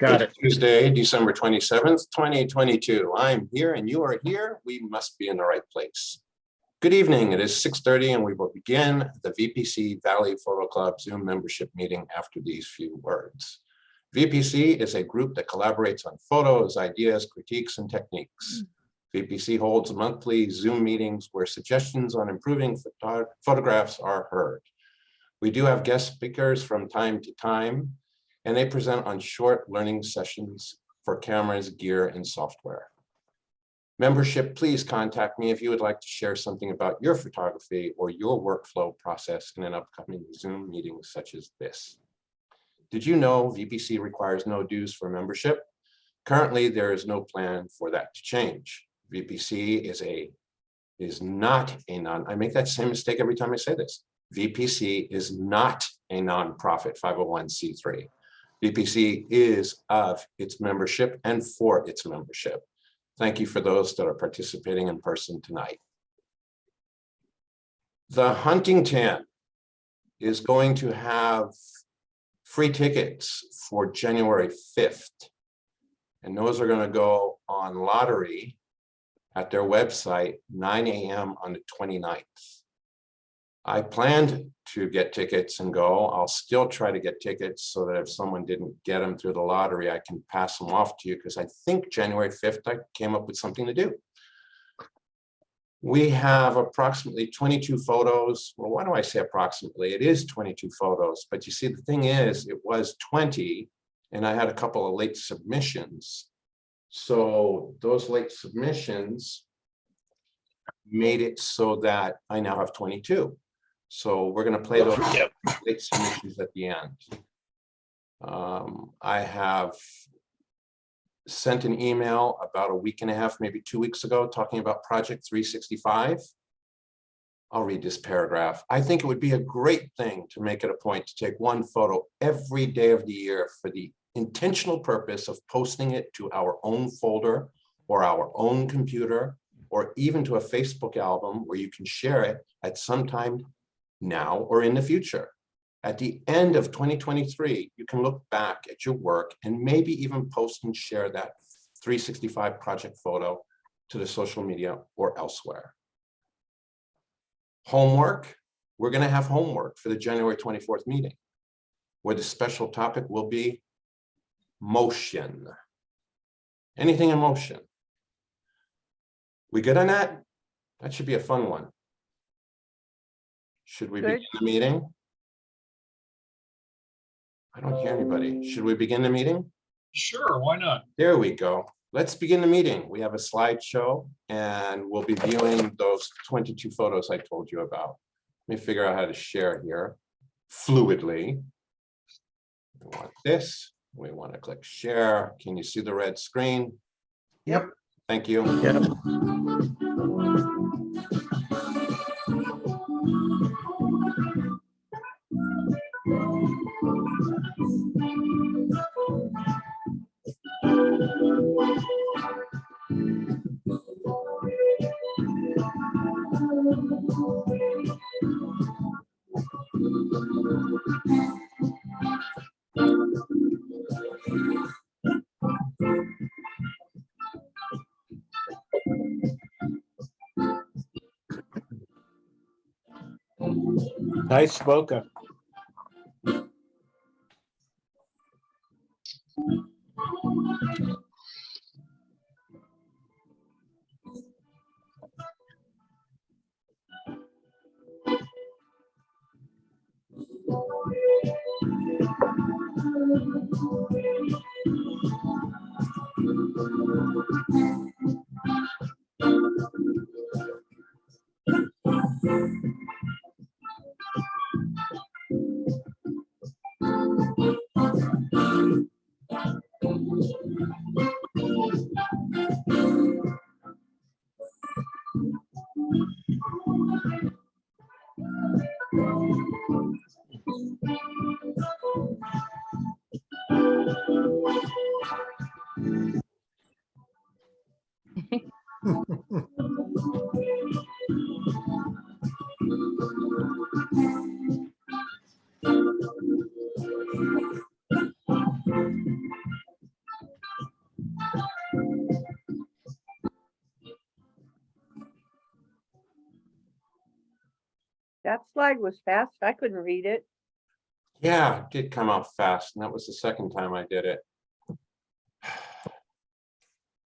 Got it. Tuesday, December 27th, 2022. I'm here and you are here. We must be in the right place. Good evening. It is 6:30 and we will begin the VPC Valley Photo Club Zoom membership meeting after these few words. VPC is a group that collaborates on photos, ideas, critiques, and techniques. VPC holds monthly Zoom meetings where suggestions on improving photographs are heard. We do have guest speakers from time to time, and they present on short learning sessions for cameras, gear, and software. Membership, please contact me if you would like to share something about your photography or your workflow process in an upcoming Zoom meeting such as this. Did you know VPC requires no dues for membership? Currently, there is no plan for that to change. VPC is not a I make that same mistake every time I say this. VPC is not a nonprofit 501c3. VPC is of its membership and for its membership. Thank you for those that are participating in person tonight. The Huntington is going to have free tickets for January 5th. And those are going to go on lottery at their website, 9 a.m. on the 29th. I planned to get tickets and go. I'll still try to get tickets so that if someone didn't get them through the lottery, I can pass them off to you because I think January 5th, I came up with something to do. We have approximately 22 photos. Well, why do I say approximately? It is 22 photos, but you see, the thing is, it was 20 and I had a couple of late submissions. So those late submissions made it so that I now have 22. So we're going to play those late submissions at the end. I have sent an email about a week and a half, maybe 2 weeks ago, talking about Project 365. I'll read this paragraph. I think it would be a great thing to make it a point to take one photo every day of the year for the intentional purpose of posting it to our own folder or our own computer, or even to a Facebook album where you can share it at some time now or in the future. At the end of 2023, you can look back at your work and maybe even post and share that 365 project photo to the social media or elsewhere. Homework, we're going to have homework for the January 24th meeting, where the special topic will be motion. Anything in motion. We good on that? That should be a fun one. Should we begin the meeting? I don't hear anybody. Should we begin the meeting? Sure, why not? There we go. Let's begin the meeting. We have a slideshow and we'll be viewing those 22 photos I told you about. Let me figure out how to share here fluidly. We want this. We want to click share. Can you see the red screen? Yep. Thank you. Yep. Nice Bokeh. That slide was fast. I couldn't read it. Yeah, it did come out fast, and that was the second time I did it.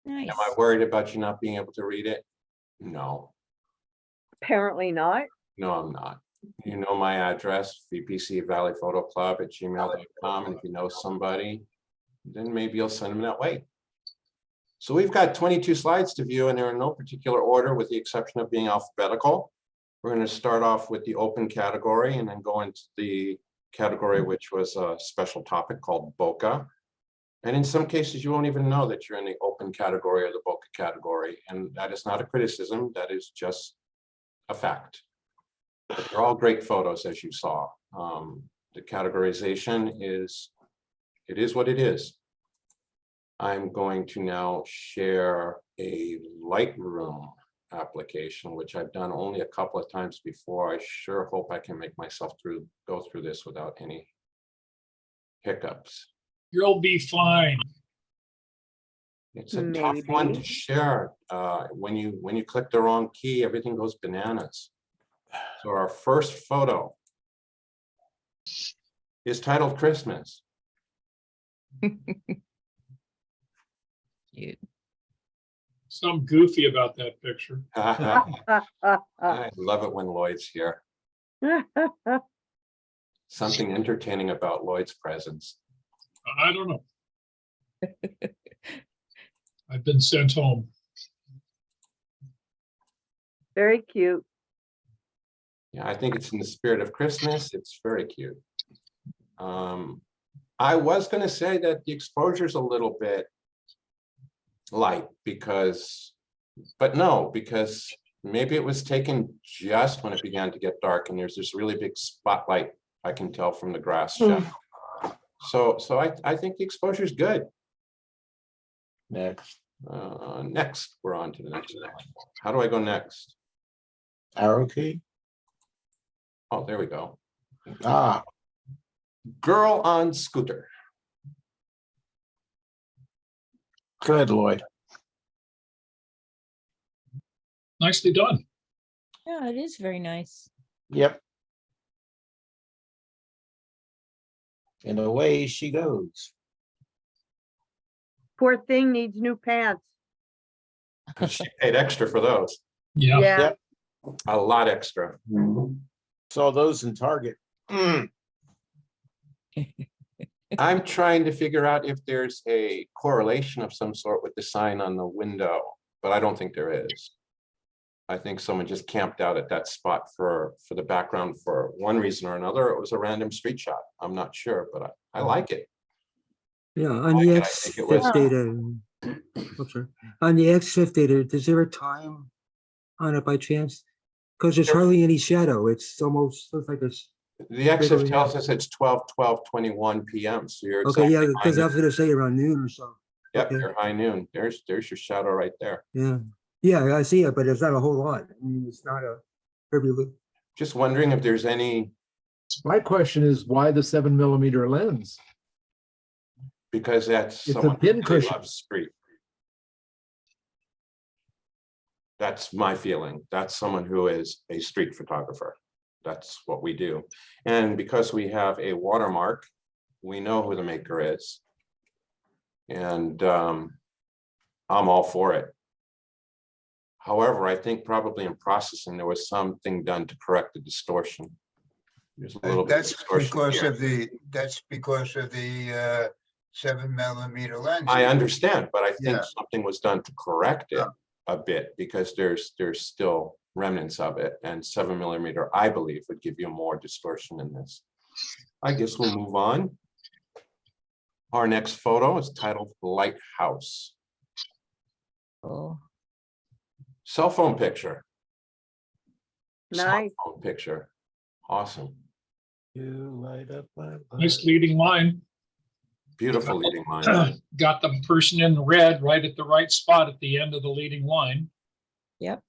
Nice. Am I worried about you not being able to read it? No, Apparently not. no, I'm not. You know my address, VPC Valley Photo Club at gmail.com. And if you know somebody, then maybe you'll send them that way. So we've got 22 slides to view, and they're in no particular order with the exception of being alphabetical. We're going to start off with the open category and then go into the category, which was a special topic called Bokeh. And in some cases, you won't even know that you're in the open category or the Bokeh category. And that is not a criticism, that is just a fact. But they're all great photos, as you saw. The categorization is, it is what it is. I'm going to now share a Lightroom application, which I've done only a couple of times before. I sure hope I can make myself go through this without any hiccups. You'll be fine. It's a tough one to Maybe. share. When you click the wrong key, everything goes bananas. So our first photo is titled Christmas. Cute. Some goofy about that picture. I love it when Lloyd's here. Something entertaining about Lloyd's presence. I don't know. I've been sent home. Very cute. Yeah, I think it's in the spirit of Christmas. It's very cute. I was going to say that the exposure is a little bit light because maybe it was taken just when it began to get dark, and there's this really big spotlight I can tell from the grass shadow. So I think the exposure is good. Next. Next, we're on to the next. How do I go next? Arrow key. Oh, there we go. Ah, Girl on scooter. good, Lloyd. Nicely done. Yeah, it is very nice. Yep. And away she goes. Poor thing needs new pants. She paid extra for those. Yeah. Yeah. A lot extra. Saw those in Target. I'm trying to figure out if there's a correlation of some sort with the sign on the window, but I don't think there is. I think someone just camped out at that spot for the background for one reason or another. It was a random street shot. I'm not sure, but I like it. Yeah, on Like the it, I think it was- X5 data, oops, sorry. On the X5 data, is there a time on it by chance? Because there's hardly any shadow. It's almost looks like it's The EXIF tells us it's 12:21 p.m. So you're okay. Yeah, exactly high because I noon. was gonna say around noon or so. Yep, okay. you're high noon. There's your shadow right there. Yeah, yeah, I see it, but it's not a whole lot. I mean, it's not a every loop. Just wondering if there's any, My question is why the 7mm lens? because that's It's a someone who really pincushion. loves street. That's my feeling. That's someone who is a street photographer. That's what we do. And because we have a watermark, we know who the maker is. And I'm all for it. However, I think probably in processing, there was something done to correct the distortion. There's a little bit of That's distortion because here. of the 7mm lens. I understand, but I think Yeah. something was done to correct it a bit because there's still remnants of it, and 7mm, I believe, would give you more distortion in this. I guess we'll move on. Our next photo is titled Lighthouse. Oh, Cell phone picture. Nice. Cell phone picture. Awesome. You light up my Nice leading line. Beautiful leading line. Got the person in the red right at the right spot at the end of the leading line. yep.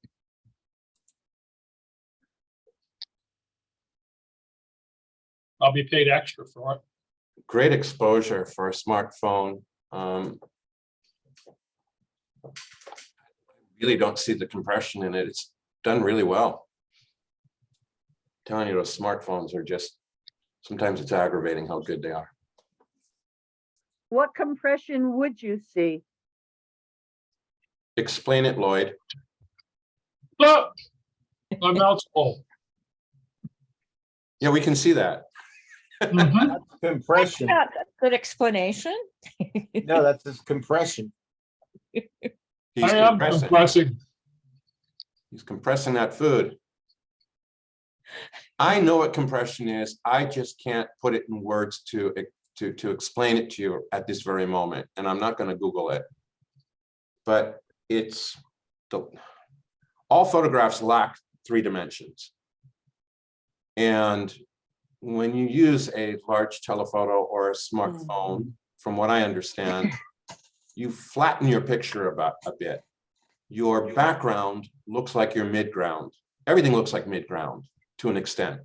I'll be paid extra for it. Great exposure for a smartphone. Really don't see the compression in it. It's done really well. Telling you, those smartphones are just, sometimes it's aggravating how good they are. What compression would you see? Explain it, Lloyd. Oh, my mouth's full. Yeah, we can see that. Mhm. Compression. Yeah, good explanation. No, that's just compression. He's I am compressing. compressing. He's compressing that food. I know what compression is. I just can't put it in words to explain it to you at this very moment, and I'm not going to Google it. But it's all photographs lack 3 dimensions, and when you use a large telephoto or a smartphone, from what I understand, you flatten your picture about a bit. Your background looks like your midground. Everything looks like midground to an extent.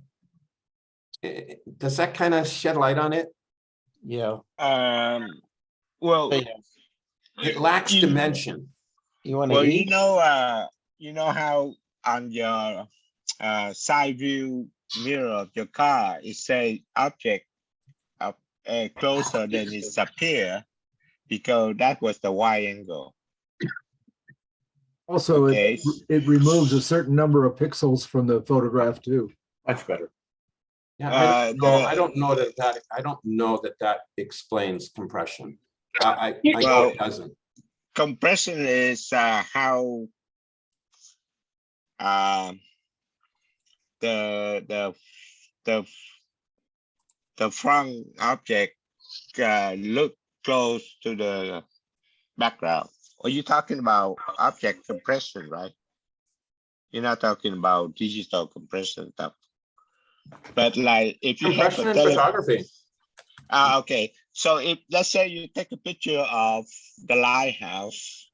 Does that kind of shed light on it? Yeah. Well, Hey, It lacks You- dimension. you want to well, eat? you know how on your side view mirror of your car, it say object up closer than it appear, because that was the wide angle. Also, Okay. it removes a certain number of pixels from the photograph too. Much better. Yeah, Uh, I don't know that explains compression. I know Well- it doesn't. Compression is how the front object look close to the background. Are you talking about object compression, right? You're not talking about digital compression stuff. But like if you have Compression a in photography. okay. So if let's say you take a picture of the lighthouse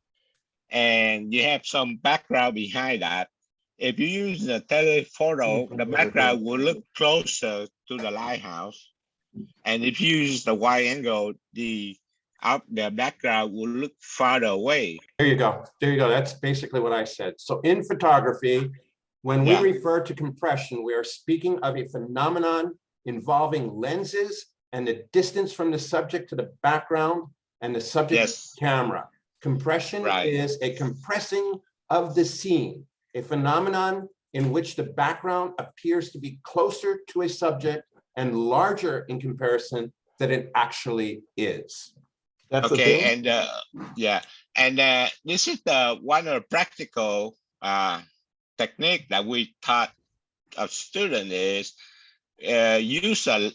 and you have some background behind that, if you use the telephoto, the background will look closer to the lighthouse. And if you use the wide angle, the background will look farther away. There you go. There you go. That's basically what I said. So in photography, when we Yeah. refer to compression, we are speaking of a phenomenon involving lenses and the distance from the subject to the background and the subject to Yes. the camera. Compression Right. is a compressing of the scene, a phenomenon in which the background appears to be closer to a subject and larger in comparison than it actually is. That's the Okay, thing? and yeah, and this is the one of the practical technique that we taught a student is use a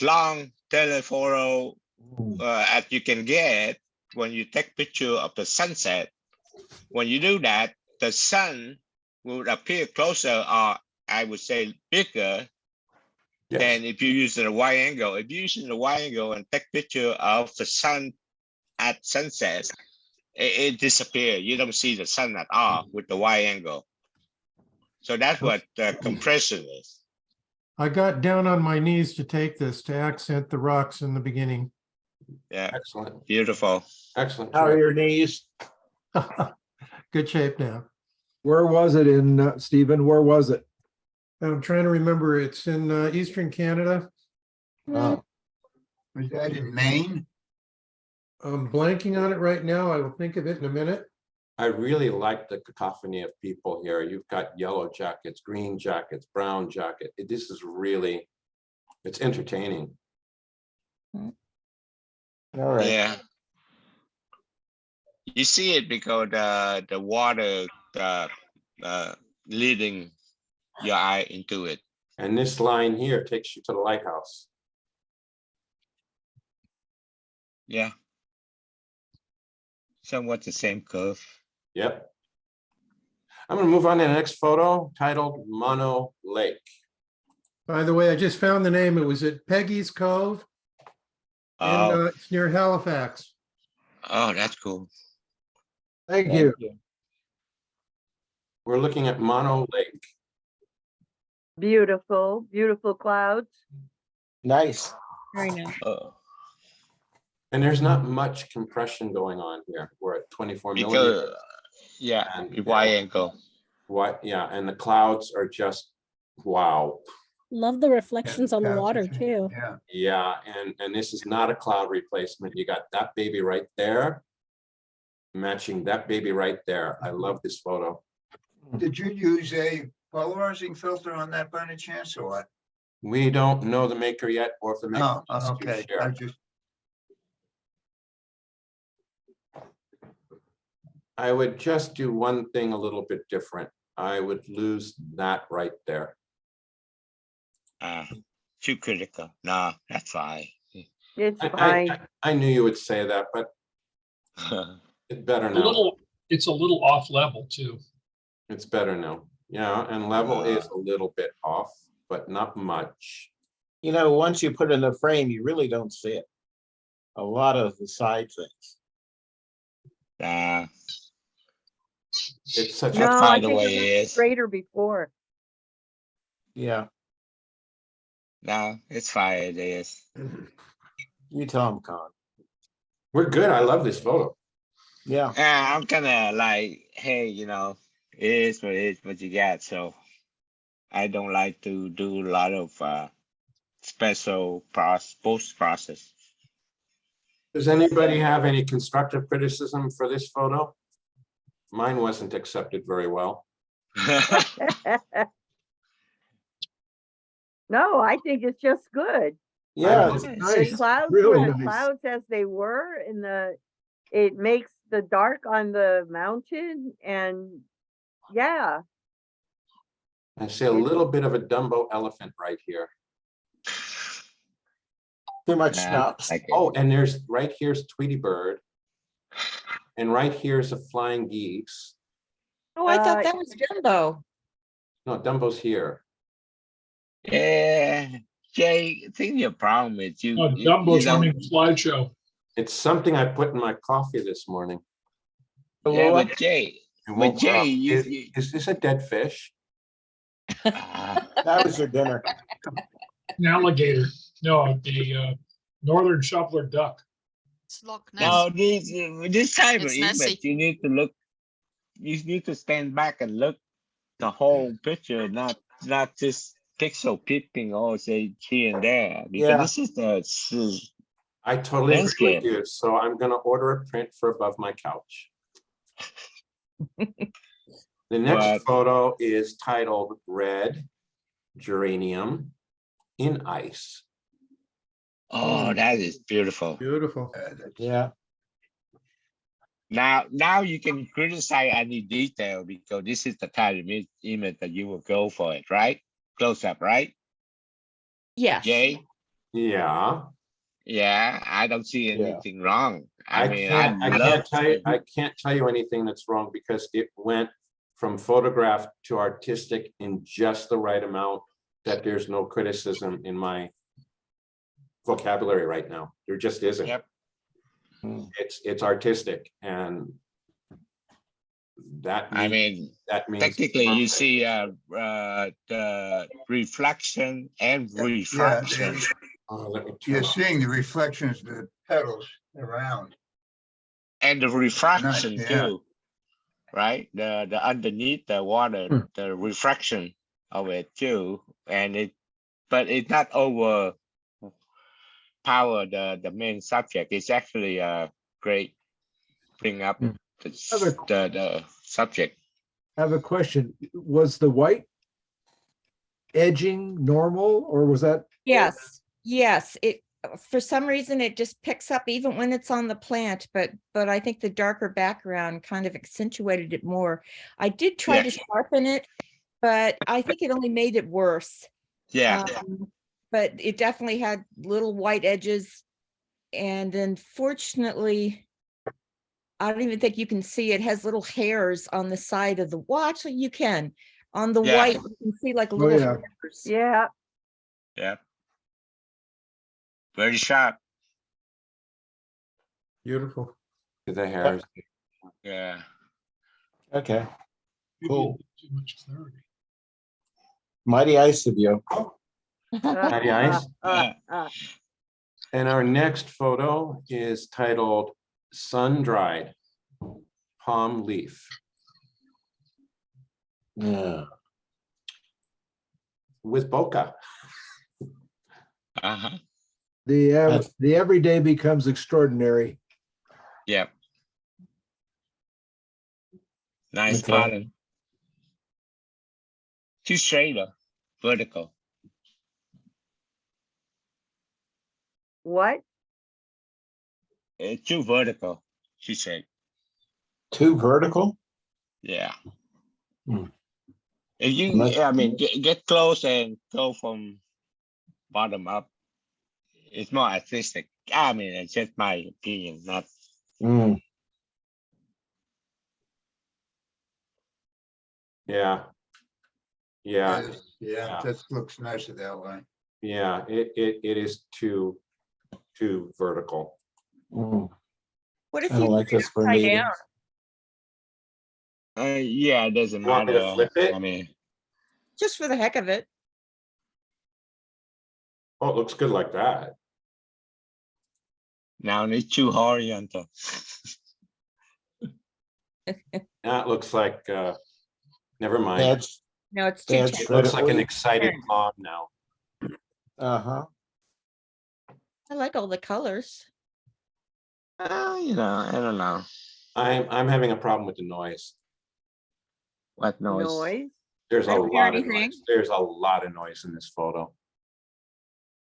long telephoto as you can get when you take picture of the sunset. When you do that, the sun will appear closer, or I would say bigger, Yes. than if you use the wide angle. If you use the wide angle and take picture of the sun at sunset, it disappears. You don't see the sun at all with the wide angle. So that's what compression is. I got down on my knees to take this to accent the rocks in the beginning. Yeah, Excellent. beautiful. Excellent. How are your knees? Good shape now. Where was it in, Stephen? Where was it? I'm trying to remember. It's in Eastern Canada. Oh, Was that in Maine? I'm blanking on it right now. I will think of it in a minute. I really like the cacophony of people here. You've got yellow jackets, green jackets, brown jacket. This is really, it's entertaining. all right. Yeah. You see it because the water leading your eye into it. And this line here takes you to the lighthouse. Yeah. Somewhat the same curve. Yep. I'm going to move on to the next photo titled Mono Lake. By the way, I just found the name. It was at Peggy's Cove, and Oh, it's near Halifax. oh, that's cool. Thank you. We're looking at Mono Lake. Beautiful, beautiful clouds. Nice. Very nice. And there's not much compression going on here. We're at 24 Because, millimeters. yeah, And- wide angle. What, yeah, and the clouds are just, wow. Love the reflections on the Yeah, water too. Yeah, Yeah, and this is not a cloud replacement. You got that baby right there. Matching that baby right there. I love this photo. did you use a polarizing filter on that by any chance or what? We don't know the maker yet or if the maker Oh, wants to okay, share. I just, I would just do one thing a little bit different. I would lose that right there. Too critical. No, that's fine. It's I fine. knew you would say that, but it's better now. It's a little off level too. It's better now. Yeah, and level is a little bit off, but not much. You know, once you put it in the frame, you really don't see it. A lot of the side things. It's such No, a, by I the think way it it was is. straighter before. Yeah, No, it's fine. It is. you tell them, Con. we're good. I love this photo. Yeah, I'm kind of like, hey, it is what you got. So I don't like to do a lot of special post process. Does anybody have any constructive criticism for this photo? Mine wasn't accepted very well. No, I think it's just good. yeah, it's The Nice, clouds really were the nice. clouds as they were and it makes the dark on the mountain and yeah, I see a little bit of a Dumbo elephant right here. too much Nah, schnapps. like it. Oh, and there's right here's Tweety Bird. And right here's a flying geese. Oh, I Uh, thought that was Jumbo. No, Dumbo's here. Yeah, Jay, I think your problem is you. you Dumbo's don't- running the slideshow. It's something I put in my coffee this morning. Yeah, Lord. but Jay, It but won't Jay, come. you. Is this a dead fish? That was your dinner. An alligator. No, the northern shoveler duck. It's Loch No, Ness. this type of It's image, Nessie. you need to look. You need to stand back and look the whole picture, not just pixel peeping or say here and there. Because Yeah. this is the I totally agree Landscape. with you. So I'm gonna order a print for above my couch. The next But- photo is titled Red Geranium in Ice. oh, that is beautiful. Beautiful. Yeah, Now you can criticize any detail because this is the kind of image that you will go for it, right? Close up, right? Yes. Jay? Yeah, Yeah, I don't see Yeah. anything wrong. I mean, I love can't tell you anything that's wrong because it went from photograph to artistic in just the right amount that there's no criticism in my vocabulary right now. There just isn't. Yep. It's artistic and that I means, mean, that means technically you perfect. see the reflection and refraction. Oh, let me turn you're off. seeing the reflections of the petals around. And the refraction yeah. too, right? The underneath the water, Hmm. the refraction of it too, but it's not over power the main subject. It's actually great bring up Hmm. the subject. I have a question. Was the white edging normal or was that? Yes, it, for some reason, it just picks up even when it's on the plant, but I think the darker background kind of accentuated it more. I did try Yeah. to sharpen it, but I think it only made it worse. Yeah, But it definitely had little white edges. And unfortunately, I don't even think you can see it has little hairs on the side of the watch. You can. On the Yeah. white, you can see like Oh, little yeah. hairs. yeah. yeah. Very sharp. Beautiful. The hairs. Yeah. okay. Maybe Cool. Too much clarity. Mighty ice of you. Matty Ice. And our next photo is titled Sun Dried Palm Leaf Yeah. with bokeh. Uh-huh. The everyday becomes extraordinary. Yep. Nice Okay. pattern. Too straight or vertical. What? Too vertical, she said. Too vertical? Yeah. Hmm. If you, Unless- I mean, get close and go from bottom up. It's more artistic. I mean, it's just my opinion, not. Mm, Yeah. Yeah, Yeah, Yeah. that looks nicer that way. yeah, it is too vertical. mm. What if I don't you like put it this for upside meetings. down, Yeah, it doesn't You want me to matter. flip it? I mean, just for the heck of it? Oh, it looks good like that. now it's too horizontal. Now it looks like, never mind. That's, No, it's too that's. tight. Looks like an really- excited palm now. Uh-huh. I like all the colors. You know, I don't know I'm having a problem with the noise. what noise. Noise? There's I a don't hear lot of anything. noise. There's a lot of noise in this photo.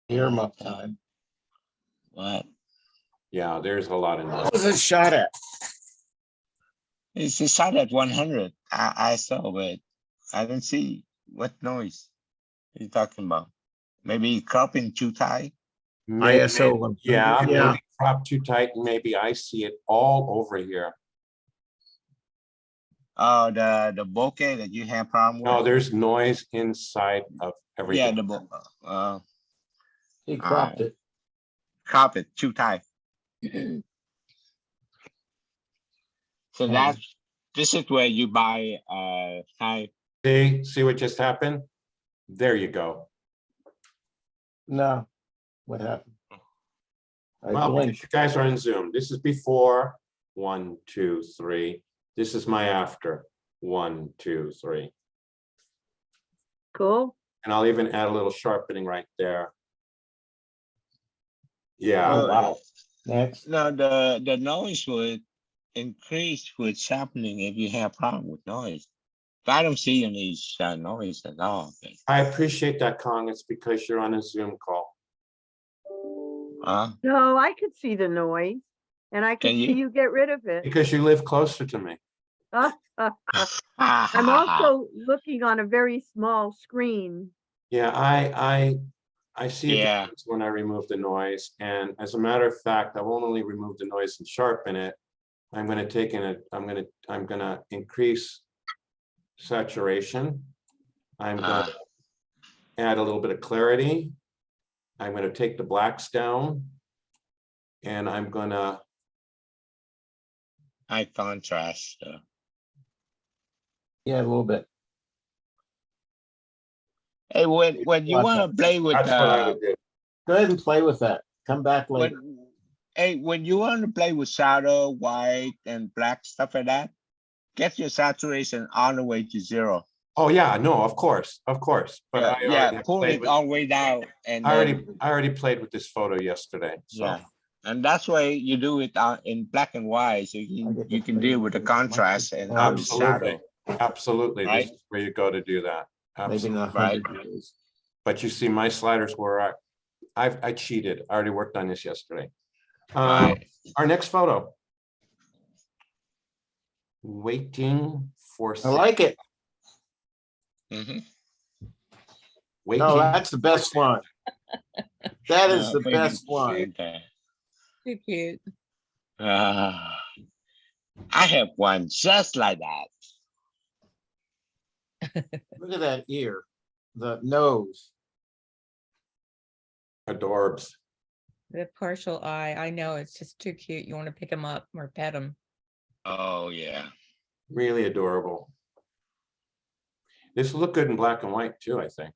Earmuff time. What? Yeah, there's a lot of noise. What was it shot at? It's shot at 100. I saw, but I don't see what noise you're talking about. Maybe cropping too tight. ISO 100, Yeah, yeah. maybe crop too tight, and maybe I see it all over here. Oh, the bokeh that you have problem with. No, there's noise inside of yeah, everything. the bokeh. He cropped it. Crop it too tight. So this is where you buy high. See what just happened? There you go. No. What happened? I Well, because blinked. you guys are in Zoom. This is before, 1, 2, 3. This is my after, 1, 2, 3. Cool. And I'll even add a little sharpening right there. Yeah, Oh, wow. Next. No, the noise would increase with sharpening if you have problem with noise. I don't see any noise at all. I appreciate that, Kong. It's because you're on a Zoom call. No, I could see the noise and I could Can see you? you get rid of it. Because you live closer to me. I'm also looking on a very small screen. Yeah, I see a Yeah. difference when I remove the noise. And as a matter of fact, I won't only remove the noise and sharpen it. I'm going to take in it. I'm going to increase saturation. I'm going to add a little bit of clarity. I'm going to take the blacks down, and I'm going to. High contrast. Yeah, a little bit. Hey, when you want to play with That's what I would do. Go ahead and play with that. Come back later. when you want to play with shadow, white and black stuff like that, get your saturation all the way to 0. Oh yeah, no, of course. But I already pull played it with- all the way down, and I then, already played with this photo yesterday. So. yeah, and that's why you do it in black and white, so you can deal with the contrast and all the Absolutely, shadow. absolutely. Right? This is where you go to do that. Maybe Absolutely. not Right. 100 days. But you see, my sliders were, I cheated. I already worked on this yesterday. Right. Our next photo. Waiting for. I like it. Mhm. Waiting. No, that's the best one. That is the Waiting best for one. Santa. Too cute. I have one just like that. Look at that ear, the nose. Adorbs. The partial eye. I know, it's just too cute. You want to pick them up or pet them. Oh yeah. Really adorable. This will look good in black and white too, I think.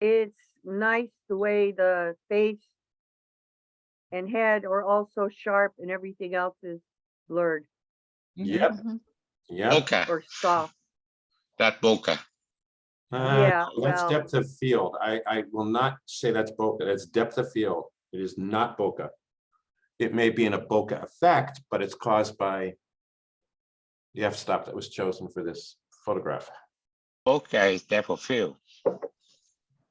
it's nice the way the face and head are also sharp and everything else is blurred Yep, Mhm. yep. Okay, or soft. that bokeh. Yeah, That's well- depth of field. I will not say that's bokeh. That's depth of field. It is not bokeh. It may be in a bokeh effect, but it's caused by the f-stop that was chosen for this photograph. Bokeh is depth of field.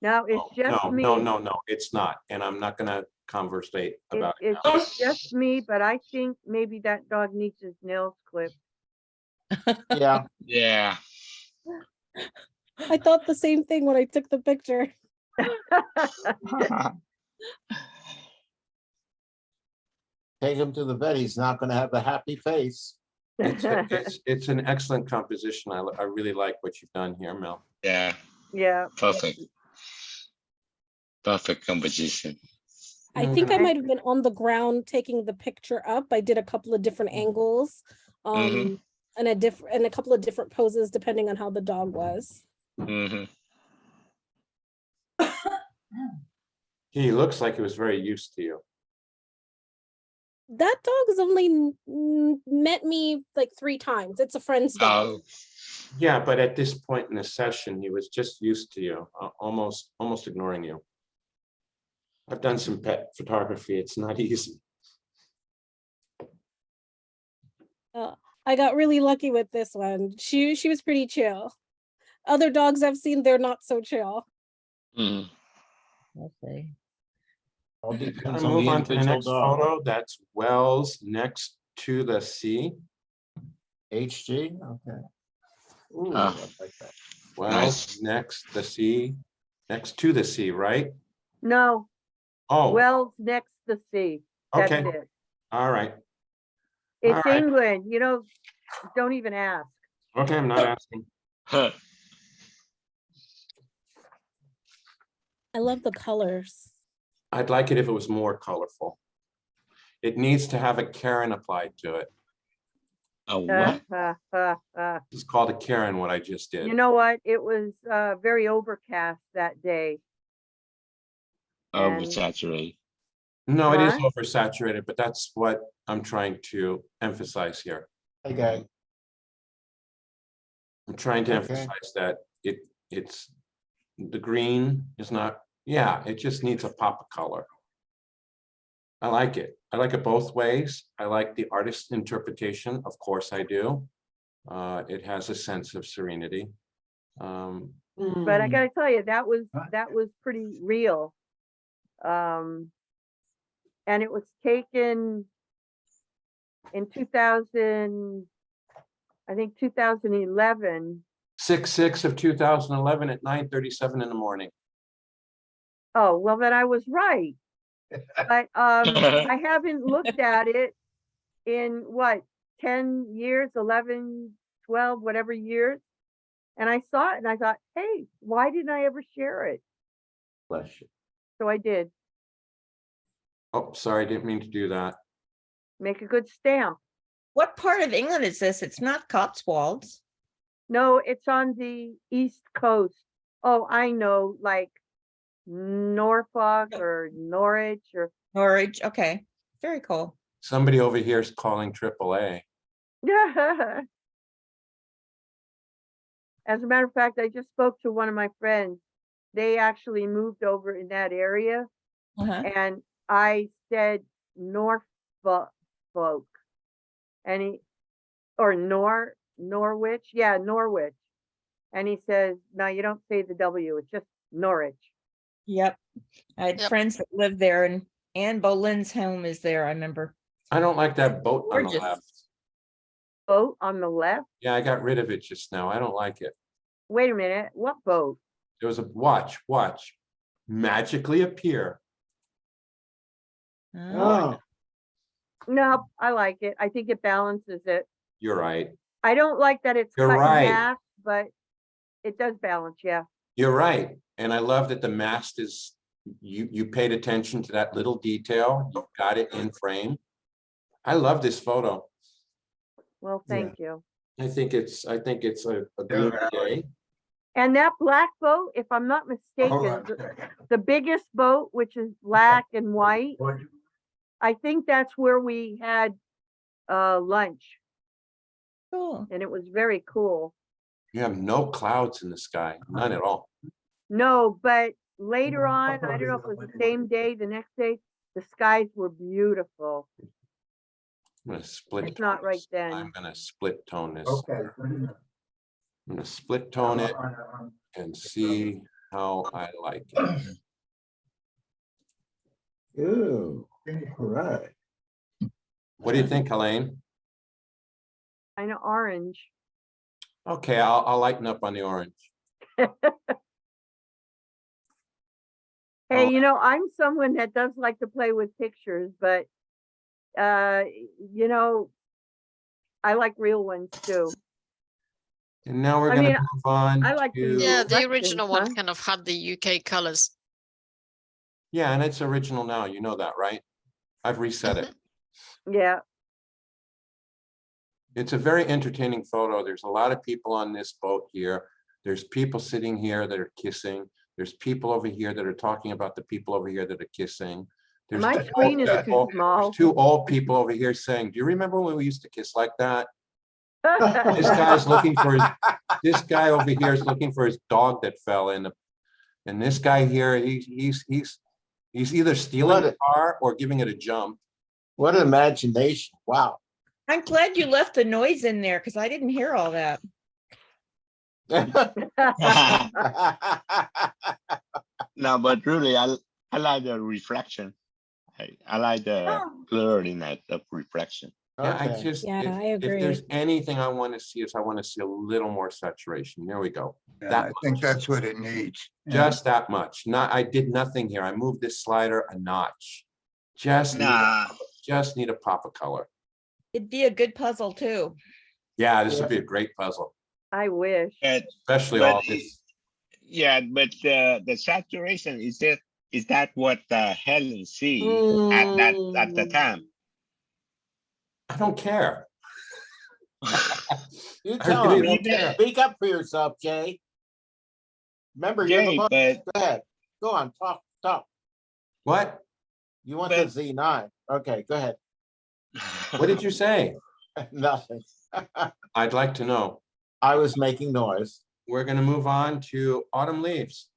Now it's Oh, just no, me. no, it's not. And I'm not gonna conversate about it. now. It's just me, but I think maybe that dog needs his nails clipped. Yeah, Yeah, I thought the same thing when I took the picture. take him to the vet. He's not gonna have a happy face. It's an excellent composition. I really like what you've done here, Mel. yeah, Yeah, perfect. Perfect composition. I think I Okay. might have been on the ground taking the picture up. I did a couple of different angles. Mhm. And a couple of different poses depending on how the dog was. Hmm. He looks like he was very used to you. That dog has only met me like 3 times. It's a friend's dog. Oh, Yeah, but at this point in the session, he was just used to you, almost ignoring you. I've done some pet photography. It's not easy. I got really lucky with this one. She was pretty chill. Other dogs I've seen, they're not so chill. mhm. Okay. All Gonna depends on move the on to the individual next dog. photo. That's Wells next to the sea. HG, okay. Ooh, Ah. I like that. Wells Nice. next the sea, next to the sea, right? no, Oh, Wells next the sea. That's okay, it. all right. It's right. England, don't even ask. Okay, I'm not asking. Huh. I love the colors. I'd like it if it was more colorful. It needs to have a Karen applied to it. A what? It's called a Karen, what I just did. You know what? It was very overcast that day. And- Oversaturated. No, it is Huh? oversaturated, but that's what I'm trying to emphasize here. Okay, I'm trying to Okay. emphasize that it's the green is not, yeah, it just needs a pop of color. I like it. I like it both ways. I like the artist's interpretation. Of course I do. It has a sense of serenity. But I gotta tell you, that was pretty real. And it was taken in 2000, I think 2011. 6/6 of 2011 at 9:37 in the morning. Oh, well, then I was right. But I haven't looked at it in what, 10 years, 11, 12, whatever years. And I saw it and I thought, hey, why didn't I ever share it? bless you. So I did. Oh, sorry, didn't mean to do that. Make a good stamp. What part of England is this? It's not Cotswolds. No, it's on the East Coast. Oh, I know, like Norfolk or Norwich or Norwich. Okay. Very cool. Somebody over here is calling AAA. As a matter of fact, I just spoke to one of my friends. They actually moved over in that area, Uh-huh. and I said Norfolk, and Norwich, yeah, Norwich, and he says, no, you don't say the W, it's just Norwich. Yep. I had friends that lived there, and Anne Boleyn's home is there, I remember. I don't like that boat on the Gorgeous. left. Boat on the left. Yeah, I got rid of it just now. I don't like it. Wait a minute, what boat? There was a watch, magically appear. Oh, Oh, No, I like it. I think it balances it. You're right. I don't like that it's You're cut right. in half, but it does balance, yeah. You're right. And I love that the mast is, you paid attention to that little detail. You got it in frame. I love this photo. Well, Yeah. thank you. I think it's a gloomy day. And that black boat, if I'm not Hold mistaken, on a second. the biggest boat, which is black and white, I think that's where we had lunch, Cool. and it was very cool. You have no clouds in the sky, none at all. No, but later on, I don't know if it was the same day, the next day, the skies were beautiful. I'm gonna split. It's not tone right this. then. I'm gonna split tone this. Okay. I'm gonna split tone it and see how I like it. Ooh, all right. What do you think, Helene? Kind of orange. Okay, I'll lighten up on the orange. Hey, you know, I'm someone that does like to play with pictures, but you know, I like real ones too. And now we're I gonna mean, move on I like to to, use Yeah, the Russian, original one huh? kind of had the UK colors. yeah, and it's original now, you know that, right? I've reset it. Yeah, It's a very entertaining photo. There's a lot of people on this boat here. There's people sitting here that are kissing. There's people over here that are talking about the people over here that are kissing. There's my two screen is old too people- small. there's two old people over here saying, do you remember when we used to kiss like that? This guy's looking for his, this guy over here is looking for his dog that fell in. And this guy here, he's either stealing the car or giving it a jump. What an imagination. Wow. I'm glad you left the noise in there because I didn't hear all that. No, but really, I like the reflection. I like the Oh. blurriness of reflection. Yeah, I Okay. just, Yeah, I if there's agree. anything I want to see is I want to see a little more saturation. There we go. Yeah, That I think much. that's what it needs. Yeah. Just that much. Not, I did nothing here. I moved this slider a notch. Just need a pop of color. It'd be a good puzzle too. Yeah, this would be a great puzzle, I wish. especially But all this. yeah, but the saturation is that what Helen see at the time? I don't care. You I tell really him. don't care. Speak up for yourself, Jay. Remember, you're the Jay, boss. but Go ahead. Go on, talk. What? You want the But- Z9. Okay, go ahead. What did you say? Nothing. I'd like to know. I was making noise. We're gonna move on to autumn leaves.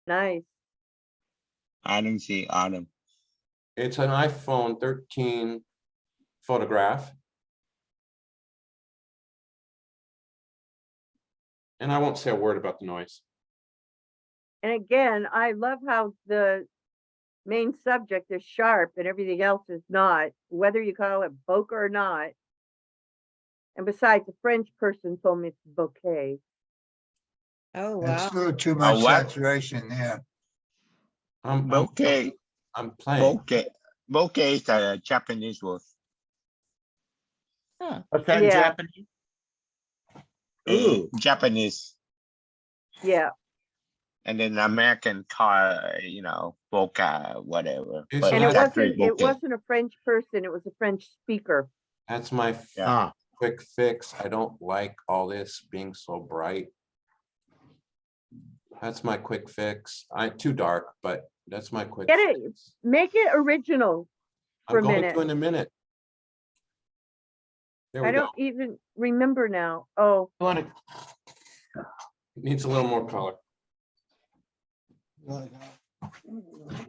Nice. I don't see Autumn. It's an iPhone 13 photograph. And I won't say a word about the noise. And again, I love how the main subject is sharp and everything else is not, whether you call it bokeh or not. And besides, a French person told me it's bouquet. Oh, It's wow. a little too much what? saturation there. I'm Bokeh, playing. bokeh is a Japanese word. What's that in Yeah. Japanese? Ooh. Japanese, Yeah, and then American car, bokeh, whatever. It's But and an it actually wasn't, it bokeh. wasn't a French person, it was a French speaker. That's my Yeah. Ah, quick fix. I don't like all this being so bright. That's my quick fix. Too dark, but that's my quick Get it, fix. make it original for I'm a going minute. to in a minute. There we I go. don't even remember now. Oh, you want It needs a little more color. oh,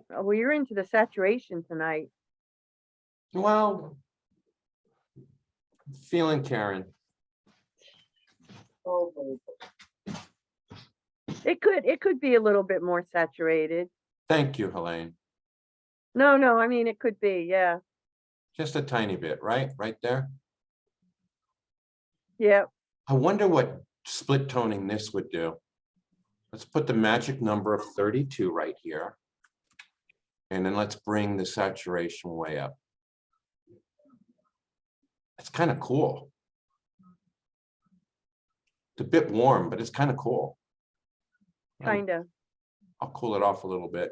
well, you're into the saturation tonight. Well, feeling Karen. It could be a little bit more saturated. Thank you, Helene. No, I mean, it could be, yeah. Just a tiny bit, right? Right there. Yeah, I wonder what split toning this would do. Let's put the magic number of 32 right here. And then let's bring the saturation way up. It's kind of cool. It's a bit warm, but it's kind of cool. kinda, I'll cool it off a little bit.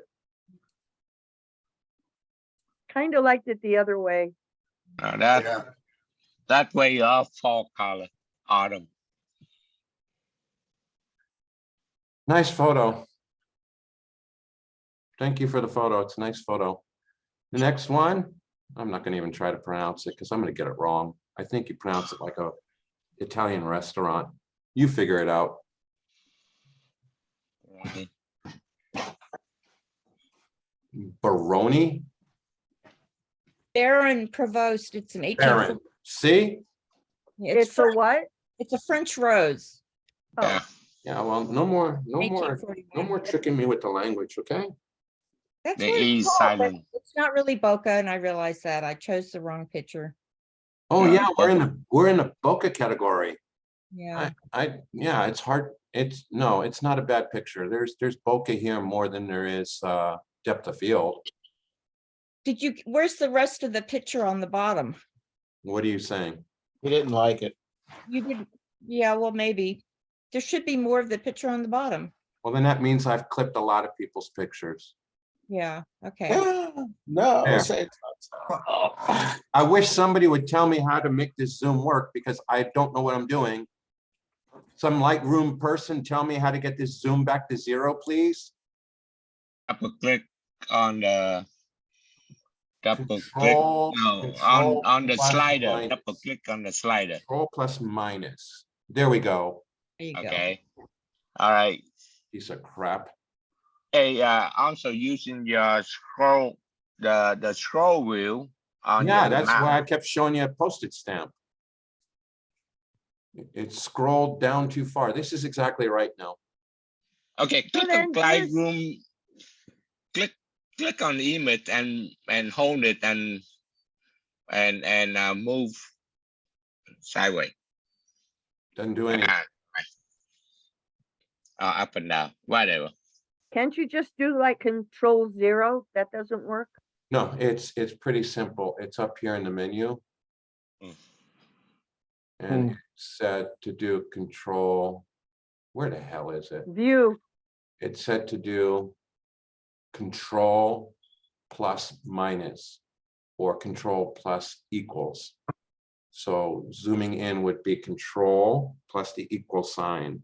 kinda liked it the other way. That way off fall color, Autumn. Nice photo. Thank you for the photo. It's a nice photo. The next one, I'm not gonna even try to pronounce it because I'm gonna get it wrong. I think you pronounce it like a Italian restaurant. You figure it out. Baroni, Baron Provost, it's an 18. Baron. See? It's a what? It's a French rose. Yeah. Yeah, well, no more 1841. tricking me with the language, okay? That's The what E it's is called, but silent. it's not really Bokeh, and I realize that. I chose the wrong picture. Oh, Yeah, yeah, we're in the bokeh category. Yeah. Yeah, it's hard. It's not a bad picture. There's bokeh here more than there is depth of field. Where's the rest of the picture on the bottom? What are you saying? He didn't like it. You did, yeah, well, maybe. There should be more of the picture on the bottom. Well, then that means I've clipped a lot of people's pictures. Yeah, okay. No, There. say it's not. I wish somebody would tell me how to make this Zoom work because I don't know what I'm doing. Some Lightroom person tell me how to get this Zoom back to 0, please. Double click on the Control on the plus slider. minus. Double click on the slider. Control plus minus. There we go. There you go. Okay. All right. Piece of crap. Hey, also using your scroll, the scroll wheel on Yeah, your that's mouse. why I kept showing you a postage stamp. It scrolled down too far. This is exactly right now. Okay, click then on just- Lightroom. Click on the image and hold it and move sideways. Doesn't do anything. Up and down, whatever. Can't you just do like Control-0? That doesn't work? No, it's pretty simple. It's up here in the menu. Mm. And it's set to do control. Where the hell is it? View. It's set to do control plus minus or control plus equals. So zooming in would be control plus the equal sign.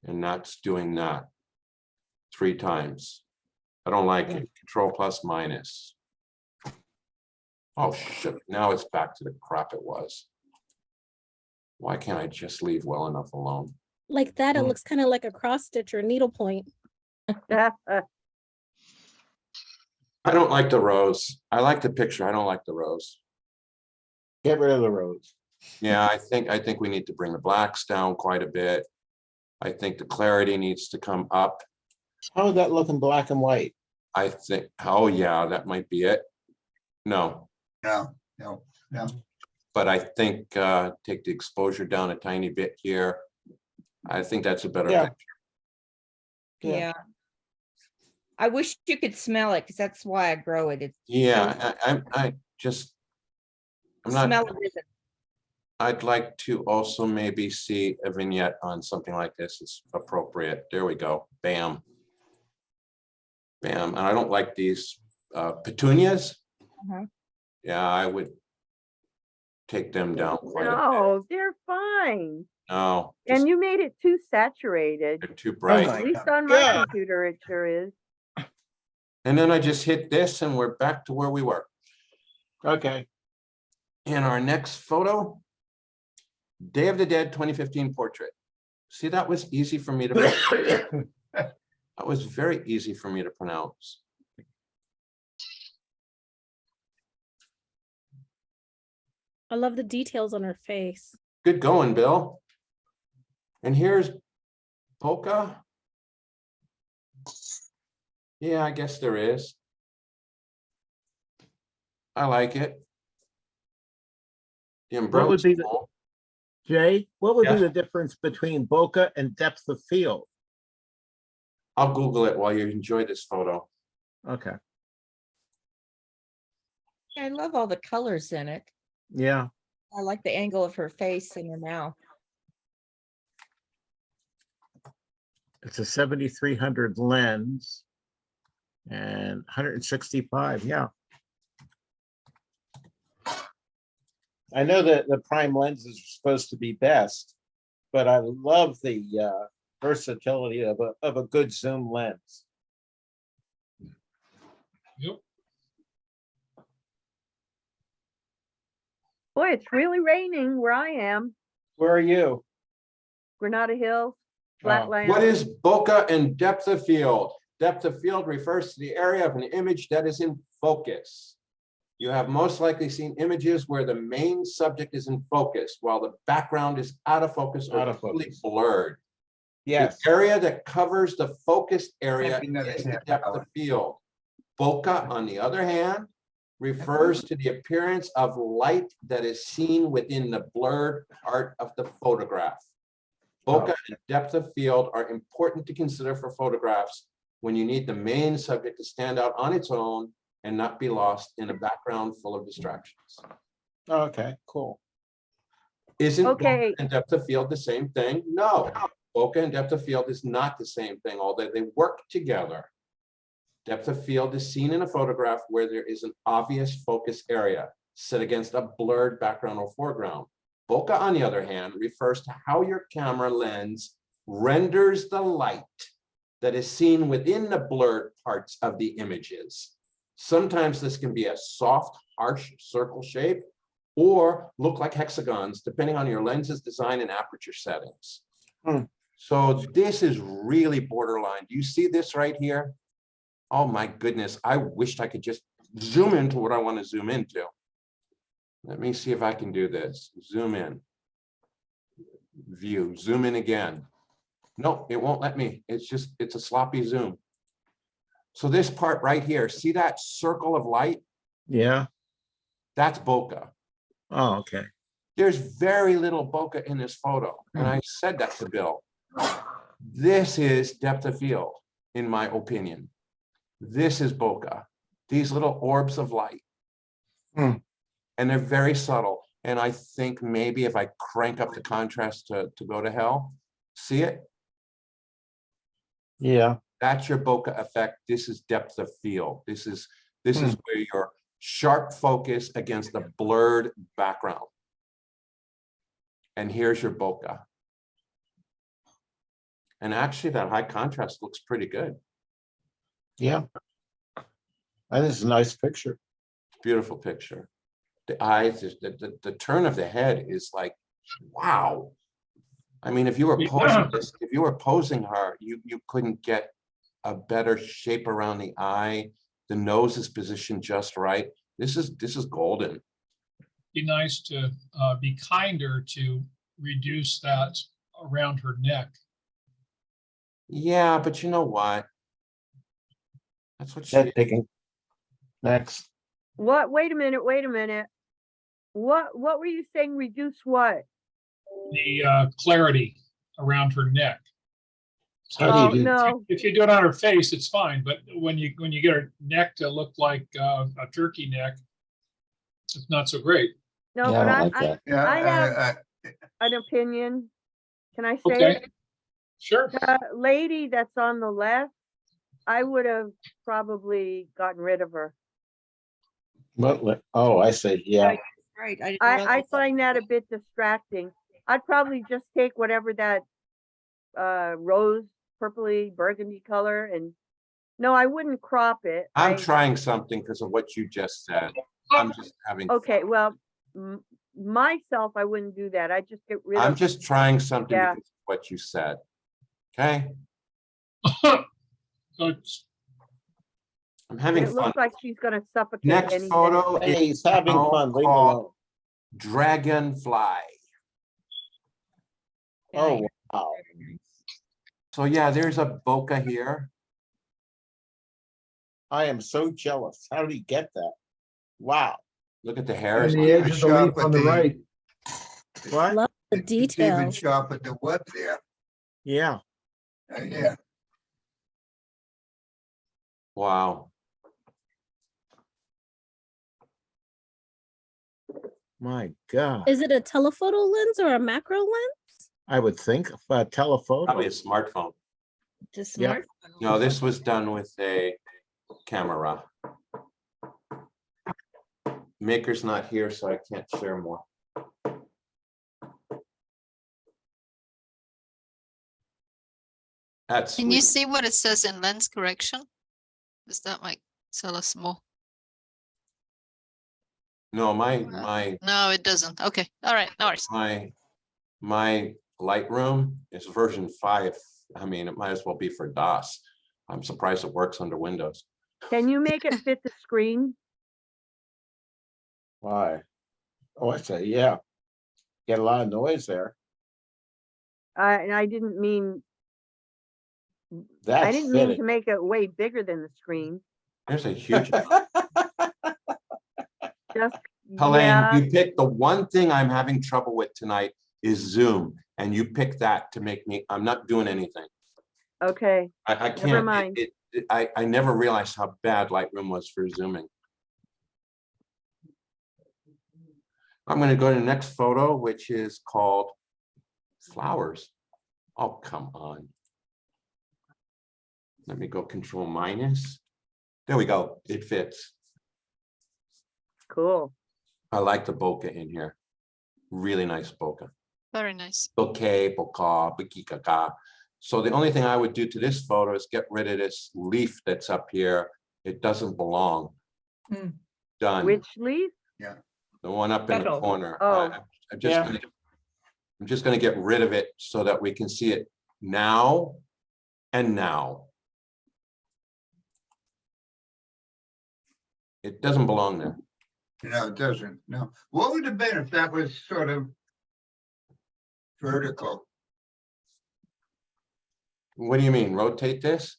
And that's doing that 3 times. I don't like it. Control plus minus. Oh shit, now it's back to the crap it was. Why can't I just leave well enough alone? Like that, it Mm. looks kind of like a cross stitch or needlepoint. I don't like the rose. I like the picture. I don't like the rose. Get rid of the roads. Yeah, I think we need to bring the blacks down quite a bit. I think the clarity needs to come up. How would that look in black and white? I think, oh yeah, that might be it. No, No. but I think take the exposure down a tiny bit here. I think that's a better Yeah. picture. Yeah. Yeah. I wish you could smell it, because that's why I grow it. It's Yeah, I'm not, smell it isn't. I'd like to also maybe see a vignette on something like this is appropriate. There we go. Bam. Bam. And I don't like these petunias. Uh-huh. Yeah, I would take them down quite a bit. No, they're fine. No, just And you made it too saturated. they're too Oh bright. my At least on my God. computer, it sure is. And then I just hit this and we're back to where we were. Okay. In our next photo, Day of the Dead 2015 portrait. See, that was easy for me to, that was very easy for me to pronounce. I love the details on her face. Good going, Bill. And here's Bokeh. Yeah, I guess there is. I like it. The What would umbrella's be the- cool. Jay, what would be Yeah. the difference between bokeh and depth of field? I'll Google it while you enjoy this photo. Okay, I love all the colors in it. yeah, I like the angle of her face and her mouth. it's a 7300 lens and 165, yeah. I know that the prime lenses are supposed to be best, but I love the versatility of a good zoom lens. Yep. Boy, it's really raining where I am. Where are you? Granada Hills, Oh. flatland. What is bokeh and depth of field? Depth of field refers to the area of an image that is in focus. You have most likely seen images where the main subject is in focus while the background is out of focus or Out of completely focus. blurred. Yes. The area that covers the focused area Can't be another is the half depth hour. of field. Bokeh, on the other hand, refers to the appearance of light that is seen within the blurred part of the photograph. Bokeh and depth of field are important to consider for photographs when you need the main subject to stand out on its own and not be lost in a background full of distractions. Okay, cool. Isn't bokeh Okay. and depth of field the same thing? No, bokeh and depth of field is not the same thing, although they work together. Depth of field is seen in a photograph where there is an obvious focus area set against a blurred background or foreground. Bokeh, on the other hand, refers to how your camera lens renders the light that is seen within the blurred parts of the images. Sometimes this can be a soft, harsh circle shape or look like hexagons, depending on your lens's design and aperture settings. So this is really borderline. Do you see this right here? Oh my goodness, I wished I could just zoom into what I want to zoom into. Let me see if I can do this. Zoom in. View, zoom in again. No, it won't let me. It's a sloppy zoom. So this part right here, see that circle of light? Yeah. That's bokeh. Oh, okay. There's very little bokeh in this photo. And I said that to Bill. This is depth of field, in my opinion. This is bokeh. These little orbs of light. And they're very subtle. And I think maybe if I crank up the contrast to go to hell, see it? Yeah. That's your bokeh effect. This is depth of field. This is where your sharp focus against the blurred background. And here's your bokeh. And actually that high contrast looks pretty good. Yeah. And it's a nice picture. Beautiful picture. The eyes, the turn of the head is like, wow. I mean, if you were posing this, if you were posing her, you couldn't get a better shape around the eye. The nose is positioned just right. This is golden. Be nice to be kinder to reduce that around her neck. Yeah, but you know what? That's what she. Picking. Next. What? Wait a minute. Wait a minute. What were you saying? Reduce what? The clarity around her neck. So How do you do? No. if you do it on her face, it's fine. But when you get her neck to look like a turkey neck, it's not so great. No, Yeah, I but don't like that. Yeah, I have an opinion. Can I say Okay, it? sure. The lady that's on the left, I would have probably gotten rid of her. What? Oh, I see. Yeah. Right. I didn't I realize that. find that a bit distracting. I'd probably just take whatever that rose, purpley, burgundy color, and no, I wouldn't crop it. I'm trying something because of what you just said. I'm just having. Okay, well, myself, I wouldn't do that. I just get rid I'm of. just trying something Yeah. because of what you said. Okay, So it's I'm having It fun. looks like she's gonna suffocate Next any minute. photo Hey, is he's having now fun. Leave him called alone. Dragonfly. Oh, wow. So yeah, there's a bokeh here. I am so jealous. How did he get that? Wow. Look at the And hairs. the edge of the leaf Shop on the with the- right. What? Love the It's even details. sharp with the web there. Yeah. Yeah. Wow. My God. Is it a telephoto lens or a macro lens? I would think telephoto. Probably a smartphone. Just Yeah. smartphone. No, this was done with a camera. Maker's not here, so I can't share more. That's Can you sweet. see what it says in lens correction? Does that might tell us more? No, my No, it doesn't. Okay, all right, no worries. my Lightroom is version 5. I mean, it might as well be for DOS. I'm surprised it works under Windows. Can you make it fit the screen? Why? Oh, I say, yeah. Get a lot of noise there. And I didn't mean, I That's didn't mean to fitting. make it way bigger than the screen. There's a huge. Just, Helene, yeah, you picked the one thing I'm having trouble with tonight is Zoom, and you picked that to make me, I'm not doing anything. okay, I can't. never mind. I never realized how bad Lightroom was for zooming. I'm going to go to the next photo, which is called flowers. Oh, come on. Let me go control minus. There we go. It fits. Cool. I like the bokeh in here. Really nice bokeh. Very nice. Bokeh, bokeh, bikikaka. So the only thing I would do to this photo is get rid of this leaf that's up here. It doesn't belong. Hmm. Done. Which leaf? The one up in the Petal. corner. Oh. I'm Yeah. just gonna get rid of it so that we can see it now and now. It doesn't belong there. No, it doesn't. No. What would have been if that was sort of vertical? What do you mean? Rotate this?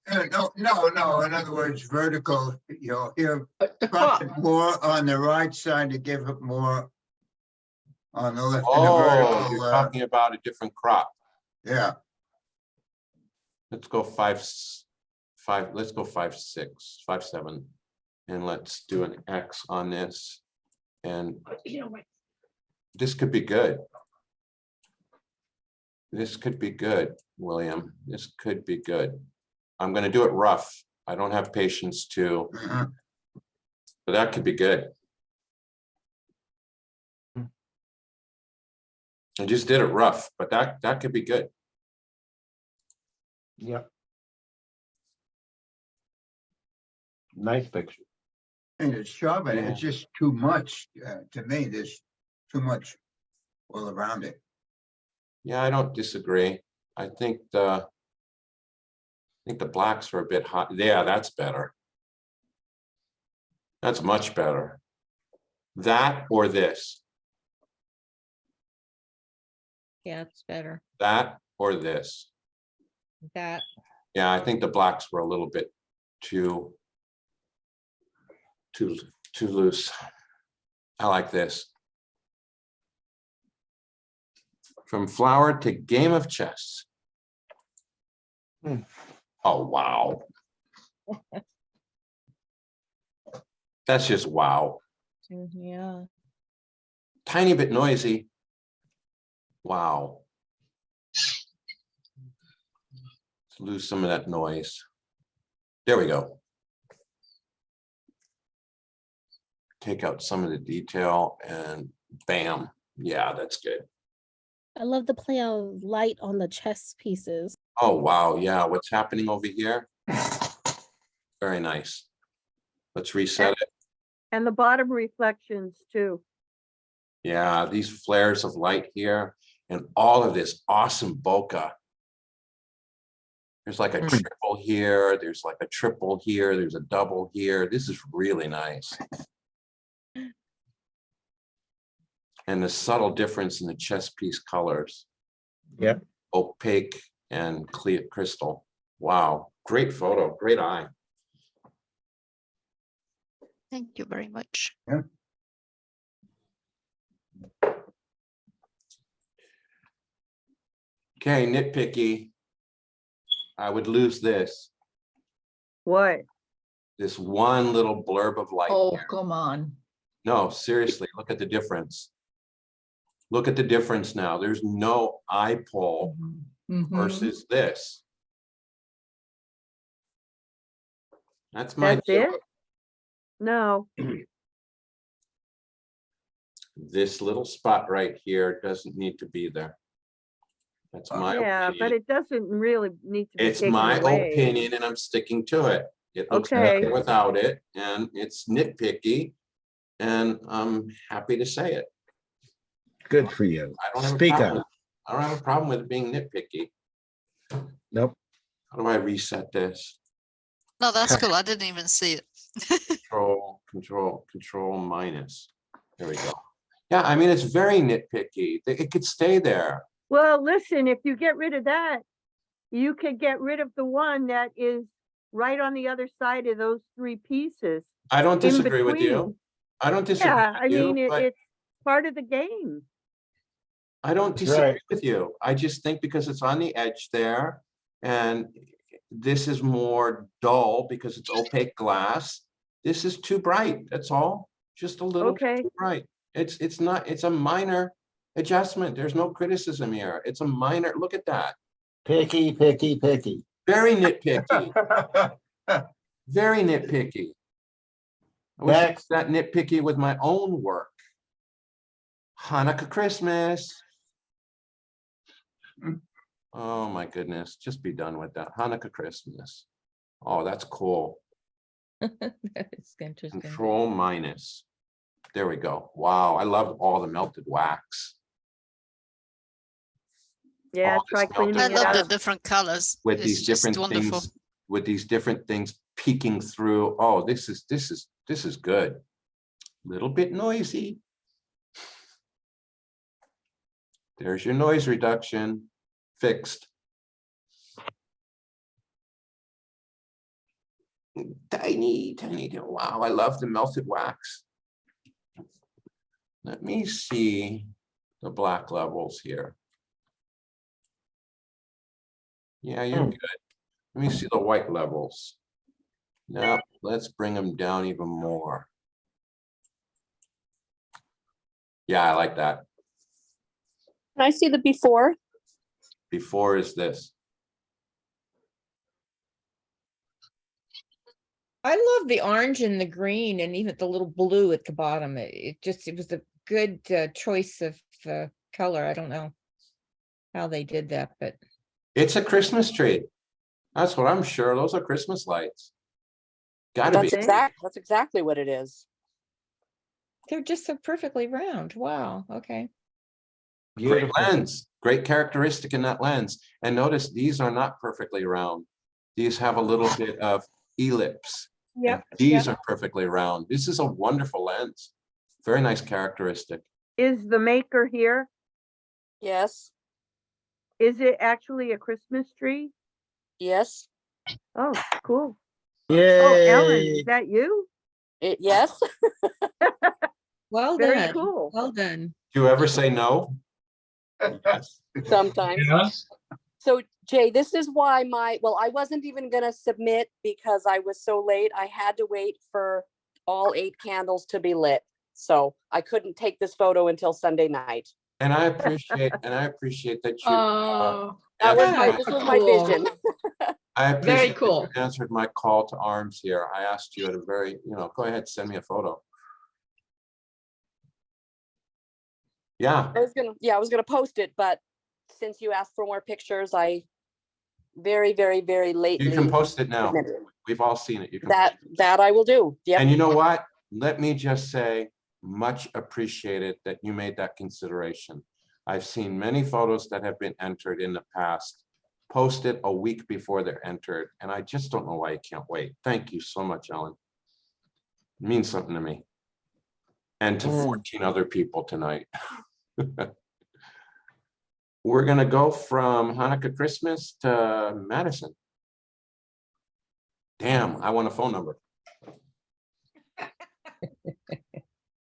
No. In other words, vertical, you know, here, The crop crop. it more on the right side to give it more on the left. In the Oh, vertical, you're talking about a different crop. yeah. Let's go 5.6, 5.7, and let's do an X on this. And this could be good. This could be good, William. This could be good. I'm going to do it rough. I don't have patience to, Mhm. but that could be good. I just did it rough, but that could be good. Yep. Nice picture. And it's sharp, and Yeah. it's just too much, to me, there's too much all around it. Yeah, I don't disagree. I think the blacks are a bit hot. Yeah, that's better. That's much better. That or this, Yeah, it's better. that or this. That, Yeah, I think the blacks were a little bit too loose. I like this. From flower to game of chess. Hmm. Oh, wow. That's just wow. yeah. Tiny bit noisy. Wow. Let's lose some of that noise. There we go. Take out some of the detail and bam. Yeah, that's good. I love the play of light on the chess pieces. Oh, wow. Yeah, what's happening over here? Very nice. Let's reset it. And the bottom reflections too. Yeah, these flares of light here and all of this awesome bokeh. There's like a triple here, there's like a triple here, there's a double here. This is really nice. And the subtle difference in the chess piece colors. Yep. Opaque and clear crystal. Wow, great photo, great eye. Thank you very much. Okay, nitpicky. I would lose this What? one little blurb of light. Oh, here. come on. No, seriously, look at the difference. Look at the difference now. There's no eye pull Mhm. versus this. That's my That's deal. it? No, This little spot right here doesn't need to be there. That's my Yeah, but opinion. it doesn't really need to be It's taken my away. opinion and I'm sticking to it. It looks Okay. better without it and it's nitpicky. And I'm happy to say it. Good for you. I don't have a Speak problem. up. I don't have a problem with it being nitpicky. Nope. How do I reset this? No, that's cool. I didn't even see it. Control minus. There we go. Yeah, I mean, it's very nitpicky. It could stay there. Well, listen, if you get rid of that, you could get rid of the one that is right on the other side of those three pieces. I don't in disagree with you. between. I don't disagree Yeah, with I you, mean, but it's part of the game. I don't That's disagree right. with you. I just think because it's on the edge there and this is more dull because it's opaque glass. This is too bright. That's all. Just a little Okay. too bright. It's a minor adjustment. There's no criticism here. It's a minor, look at that. Picky, picky, picky. Very nitpicky. Very nitpicky. I wish I was that nitpicky with my own work. Hanukkah Christmas. Oh my goodness, just be done with that. Hanukkah Christmas. Oh, that's cool. That's interesting. Control minus. There we go. Wow, I love all the melted wax. Yeah, All try this cleaning melted I it love the up. different colors. with It's these just different wonderful. things, with these different things peeking through. Oh, this is good. Little bit noisy. There's your noise reduction fixed. Tiny. Wow, I love the melted wax. Let me see the black levels here. Yeah, you're good. Let me see the white levels. Now, let's bring them down even more. Yeah, I like that. Can I see the before? Before is this. I love the orange and the green and even the little blue at the bottom. It was a good choice of color. I don't know how they did that, but It's a Christmas tree. That's what I'm sure. Those are Christmas lights. Gotta be. That's exactly what it is. they're just so perfectly round. Wow. Okay. Great Beautiful. lens, great characteristic in that lens. And notice these are not perfectly round. These have a little bit of ellipse. Yep. These are perfectly round. This is a wonderful lens. Very nice characteristic. Is the maker here? Yes, Is it actually a Christmas tree? yes, Oh, cool. Oh, Ellen, Yay. is that you? yes. Well Very done. cool. Well done. Do you ever say no? Yes. Sometimes. Yeah, So Jay, this is why I wasn't even gonna submit because I was so late. I had to wait for all 8 candles to be lit. So I couldn't take this photo until Sunday night. And I appreciate that you. That was answered this was my vision. I appreciate that cool. you answered my call to arms here. I asked you at a very, go ahead, send me a photo. Yeah, I was gonna post it, but since you asked for more pictures, I very, very, very lately. you can post it now. submitted. We've all seen it. You can. That I will do. Yeah. And you know what? Let me just say, much appreciated that you made that consideration. I've seen many photos that have been entered in the past, posted a week before they're entered, and I just don't know why you can't wait. Thank you so much, Ellen. It means something to me. And to 14 other people tonight. We're gonna go from Hanukkah Christmas to Madison. Damn, I want a phone number.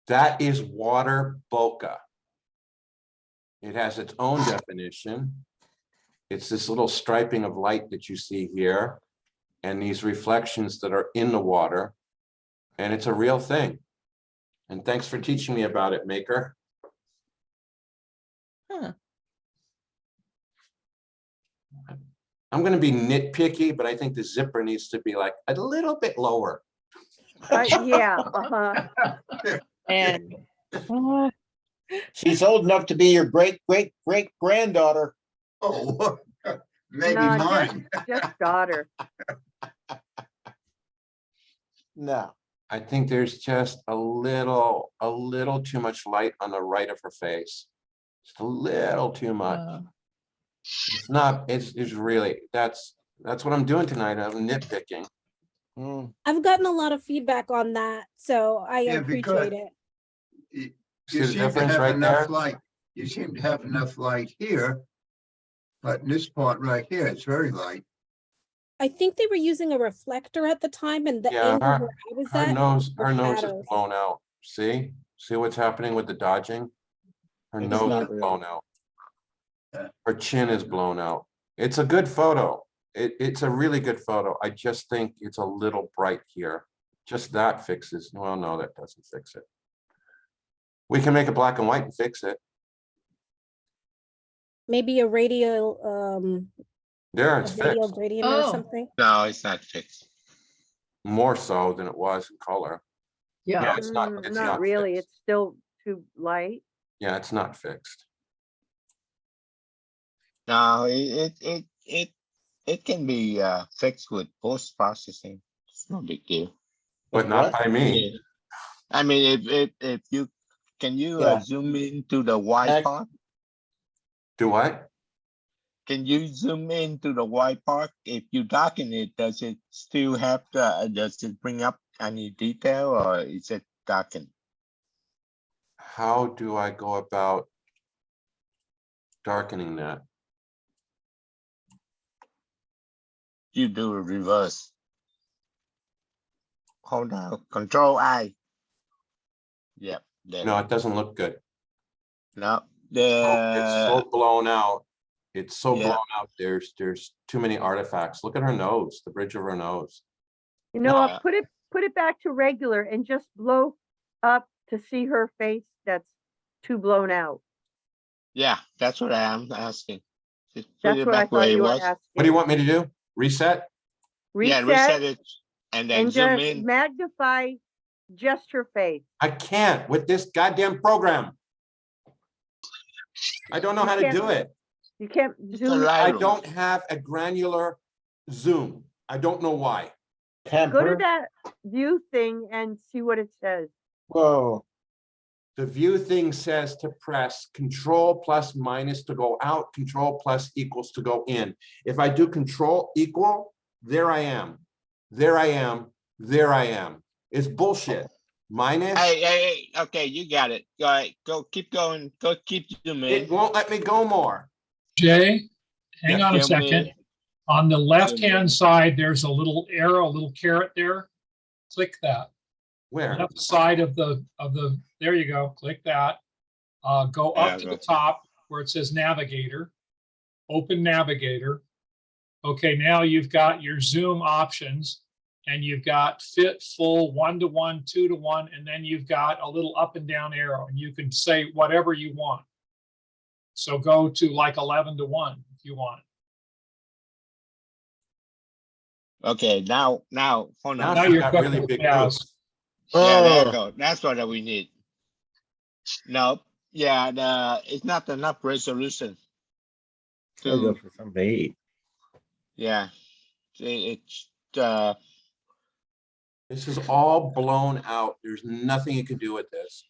That is water bokeh. It has its own definition. It's this little striping of light that you see here and these reflections that are in the water. And it's a real thing. And thanks for teaching me about it, Maker. Huh. I'm going to be nitpicky, but I think the zipper needs to be like a little bit lower. Yeah, And She's old enough to be your great granddaughter. Oh, maybe No, mine. just daughter. No, I think there's just a little too much light on the right of her face. Just a little too much. It's not, it's really, that's what I'm doing tonight. I'm nitpicking. I've gotten a lot of feedback on that, so I Yeah, because appreciate it. You See the seem to difference have right enough there? light. You seem to have enough light here. But in this part right here, it's very light. I think they were using a reflector at the time, and the Yeah, angle where I was her at, nose the is shadows. blown out. See what's happening with the dodging? Her It's nose not is really. blown out. Yeah. Her chin is blown out. It's a good photo. It's a really good photo. I just think it's a little bright here. Just that fixes, well, no, that doesn't fix it. We can make it black and white and fix it. Maybe a radial, There, a it's radial fixed. gradient or something. No, it's not fixed. More so than it was in color. Yeah, it's not, it's Not not really. fixed. It's still too light. Yeah, it's not fixed. No, it can be fixed with post processing. It's no big deal. But not What? by me. I mean, if you can you Yeah. zoom into the Y Heck. part? Do what? Can you zoom into the Y part? If you darken it, does it still have does it bring up any detail or is it darkened? How do I go about darkening that? You do a reverse. Hold on, Control I. Yep. There. No, it doesn't look good. No. It's so blown out. It's so Yeah. blown out. There's too many artifacts. Look at her nose, the bridge of her nose. You know, Yeah. put it back to regular and just blow up to see her face that's too blown out. Yeah, that's what I am asking. Just put That's it what I back where thought it you were was. asking. What do you want me to do? Reset? Yeah, Reset reset it and then and zoom just in. magnify just her face. I can't with this goddamn program. I don't know You how to can't- do it. You can't It's a zoom. I Lightroom. don't have a granular zoom. I don't know why. Go to Temper. that view thing and see what it says. Whoa, The view thing says to press Control plus minus to go out, Control plus equals to go in. If I do Control equal, there I am. There I am. There I am. It's bullshit. Minus, Hey, okay, you got it. Go ahead, go, keep going, go, keep zooming. it won't let me go more. Jay, hang Yeah, on a zoom in. second. On the left-hand side, there's a little arrow, a little carrot there. Click that. Where? Left side of the, there you go, click that. Go Yeah, up to the top where it says Navigator. Open Navigator. Okay, now you've got your zoom options and you've got fit, full, 1:1, 2:1, and then you've got a little up and down arrow and you can say whatever you want. So go to like 11:1 if you want. Okay, now, hold Now on. Now she's you're got cooking really with big gas. boobs. Yeah, there you Oh, go. That's what we need. No, yeah, it's not enough resolution. I'll go To, for something to eat. yeah, it's, This is all blown out. There's nothing you can do with this.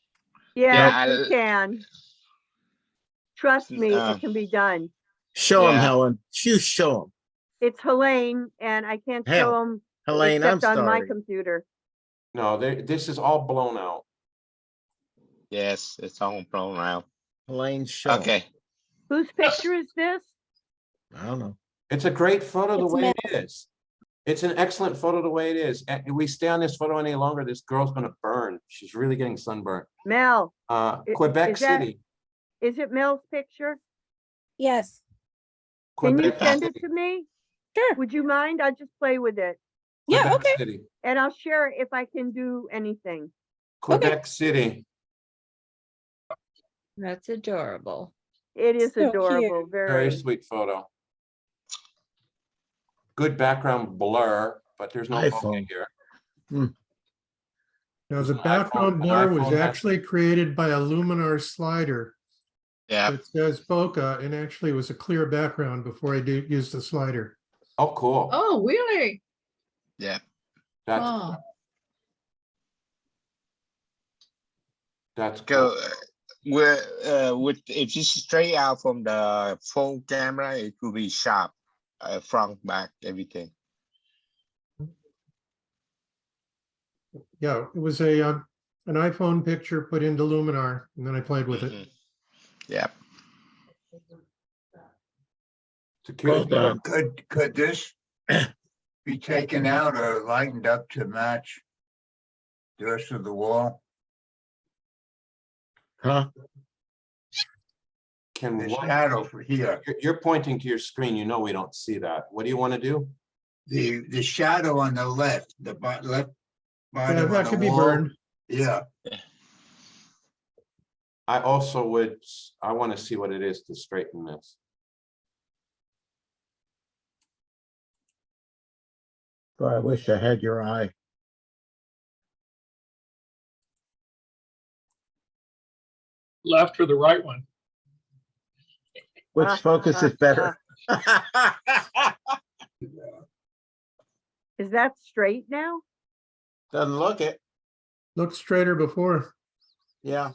Yeah, Yeah, you can. Trust me, uh, it can be done. Show him, Yeah. Helen. You show him. It's Helene and I can't Hell, show them Helene, I'm except on my sorry. computer. No, this is all blown out. yes, it's all blown out. Helene, show him. Okay, Whose picture is this? I don't know. It's a great photo the It's way it Mel's. is. It's an excellent photo the way it is. And if we stay on this photo any longer, this girl's gonna burn. She's really getting sunburned. Mel, Quebec is that- City. is it Mel's picture? Yes, Can you Quebec send it City. to me? sure. Would you mind? I'll just play with it Yeah, Quebec okay. City. and I'll share it if I can do anything. Quebec City. That's adorable. It is So adorable, Very very. sweet photo. Good background blur, but there's no bokeh iPhone. here. Now, It's the an background iPhone- an blur was iPhone has- actually created by a Luminar slider. Yeah. It says Bokeh, and actually it was a clear background before I used the slider. Oh, cool. Oh, really? Yeah. That's, Oh, that's Go. cool. With if it's straight out from the phone camera, it will be sharp, front, back, everything. Yeah, it was a an iPhone picture put into Luminar, and then I played with it. Mhm. Yeah. It's a cute photo. Could this be taken out or lightened up to match the rest of the wall? Huh? Can The what? shadow for here, You're pointing to your screen. You know we don't see that. What do you want to do? the shadow on the left, the left Yeah, bottom that of the could be wall. burned. Yeah, I also would, I want to see what it is to straighten this. Boy, I wish I had your eye. Left or the right one? Which focus is better? Is that straight now? Doesn't look it. Looked straighter before. Yeah.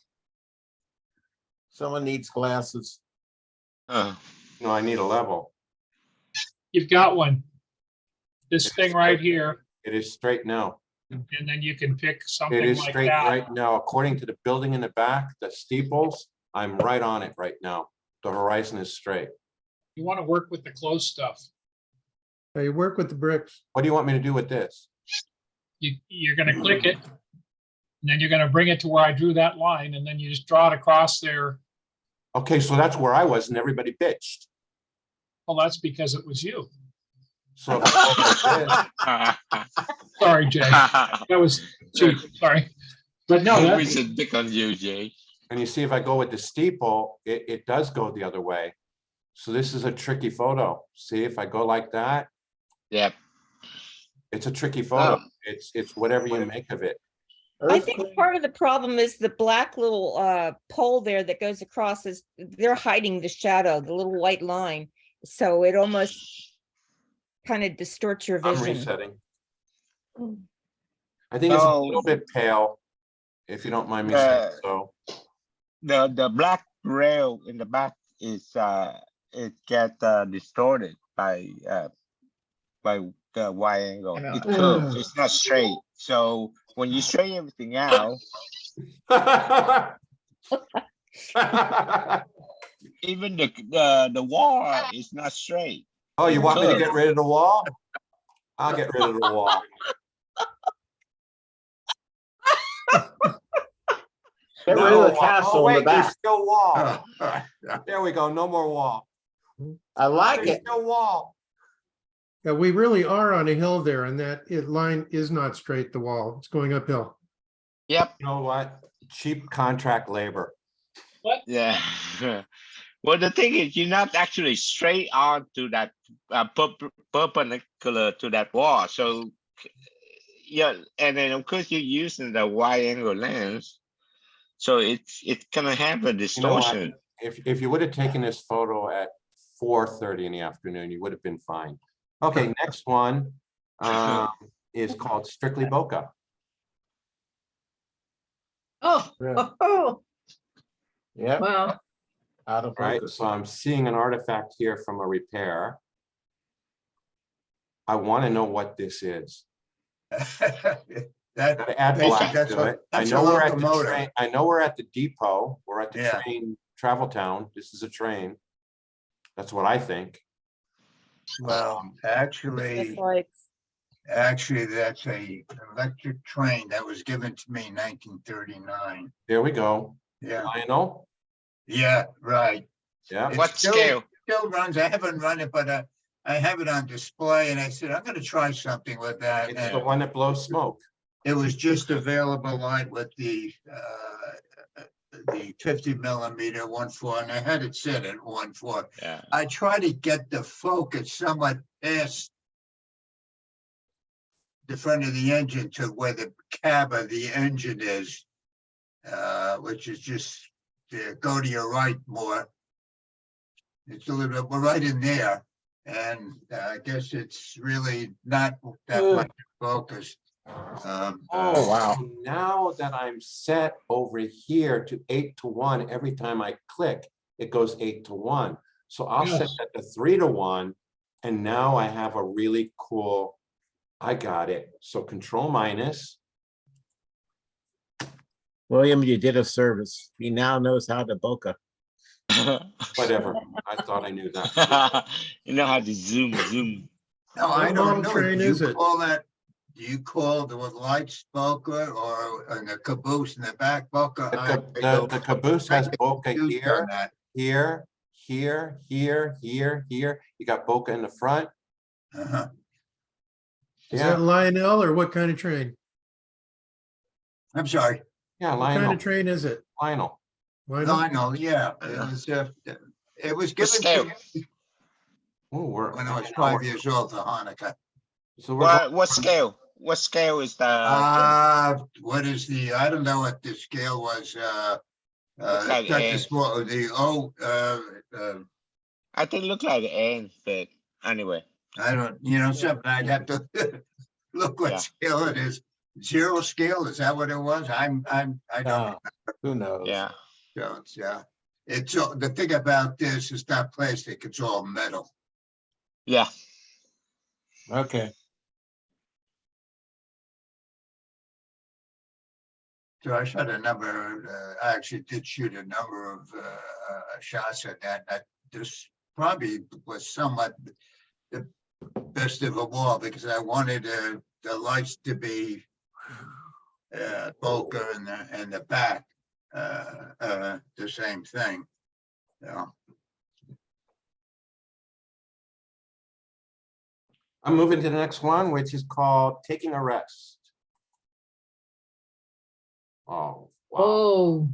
Someone needs glasses. No, I need a level. You've got one. This thing right here, It is straight now. and then you can pick It something is like straight that. right now. According to the building in the back, the steeples, I'm right on it right now. The horizon is straight. You want to work with the close stuff. You work with the bricks. What do you want me to do with this? You're going to click it, and then you're going to bring it to where I drew that line, and then you just draw it across there. Okay, so that's where I was and everybody bitched. Well, that's because it was you. So if I go like this, Sorry, Jay. That was cheap. Sorry. But no, We that's, should pick on you, Jay. and you see if I go with the steeple, it does go the other way. So this is a tricky photo. See if I go like that, Yep. it's a tricky photo. Oh. It's whatever you make of it. I think part of the problem is the black little pole there that goes across is they're hiding the shadow, the little white line. So it almost kind of distorts your I'm vision. resetting. I think it's a Oh. little bit pale, if you don't mind me saying so. The black rail in the back is it get distorted by the wide angle. It curves. It's not straight. So when you straighten everything out, even the wall is not straight. Oh, you It want me to curves. get rid of the wall? I'll get rid of the wall. Get rid of the castle in the Wait, there's back. still wall. oh, There we go, no more wall. I like There's it. still wall. Yeah, we really are on a hill there, and that line is not straight, the wall. It's going uphill. Yep. You know what? Cheap contract labor. Yeah. Well, the thing is, you're not actually straight on to that perpendicular to that wall. So, yeah, and then of course you're using the wide angle lens, so it's gonna have a You know what? distortion. If you would have taken this photo at 4:30 in the afternoon, you would have been fine. Okay, next one is called Strictly Bokeh. oh, Yeah, wow. out of Right, focus. so I'm seeing an artifact here from a repair. I want to know what this is. that, Gotta add Basic, black that's to a- it. I that's a know we're at the locomotive. train. I know we're at the depot. We're at the Yeah. train travel town. This is a train. That's what I think. well, actually, Just like, that's a electric train that was given to me in 1939. There we go. Yeah, Lionel. yeah, right. Yeah. It's What still- scale? Still runs. I haven't run it, but I have it on display, and I said, I'm gonna try something with that. It's and the one that blows smoke. It was just available light with the 50 millimeter 1.4, and I had it set at 1.4. Yeah. I try to get the focus somewhat past the front of the engine to where the cab of the engine is, which is just go to your right more. It's a little bit, we're right in there. And I guess it's really not that much focus. Oh, wow. Now that I'm set over here to 8-1, every time I click, it goes 8-1. So I'll set Yes. that to 3-1. And now I have a really cool, I got it. So control minus. William, you did a service. He now knows how to bokeh. Whatever. I thought I knew that. You know how to zoom. No, I What don't model know. train Do you is it? call that, do you call the lights bokeh or in the caboose in the back bokeh? The caboose has bokeh confused on here, that. here, here, here, here, here. You got bokeh in the front. Uh-huh. Is Yeah, that Lionel or what kind of train? I'm sorry. yeah, What kind Lionel, of train is it? Lionel. Lionel? Yeah. It was given scale? to me Oh, we're. when I was now 5 we're- years old for Hanukkah. So we're going. What scale? What scale is the? What is I don't know what the scale was, Looks like such a N. small, I think it looks like N, but anyway. I don't, something I'd have to look what Yeah. scale it is. Zero scale, is that what it was? I don't No, who knows? Yeah. know. Yeah. It's, the thing about this is not plastic, it's all metal. Yeah. Okay. So I shot a number, I actually did shoot a number of shots at that. This probably was somewhat the best of them all because I wanted the lights to be bokeh and the back, the same thing. Yeah. I'm moving to the next one, which is called taking a rest. Oh, wow. Oh,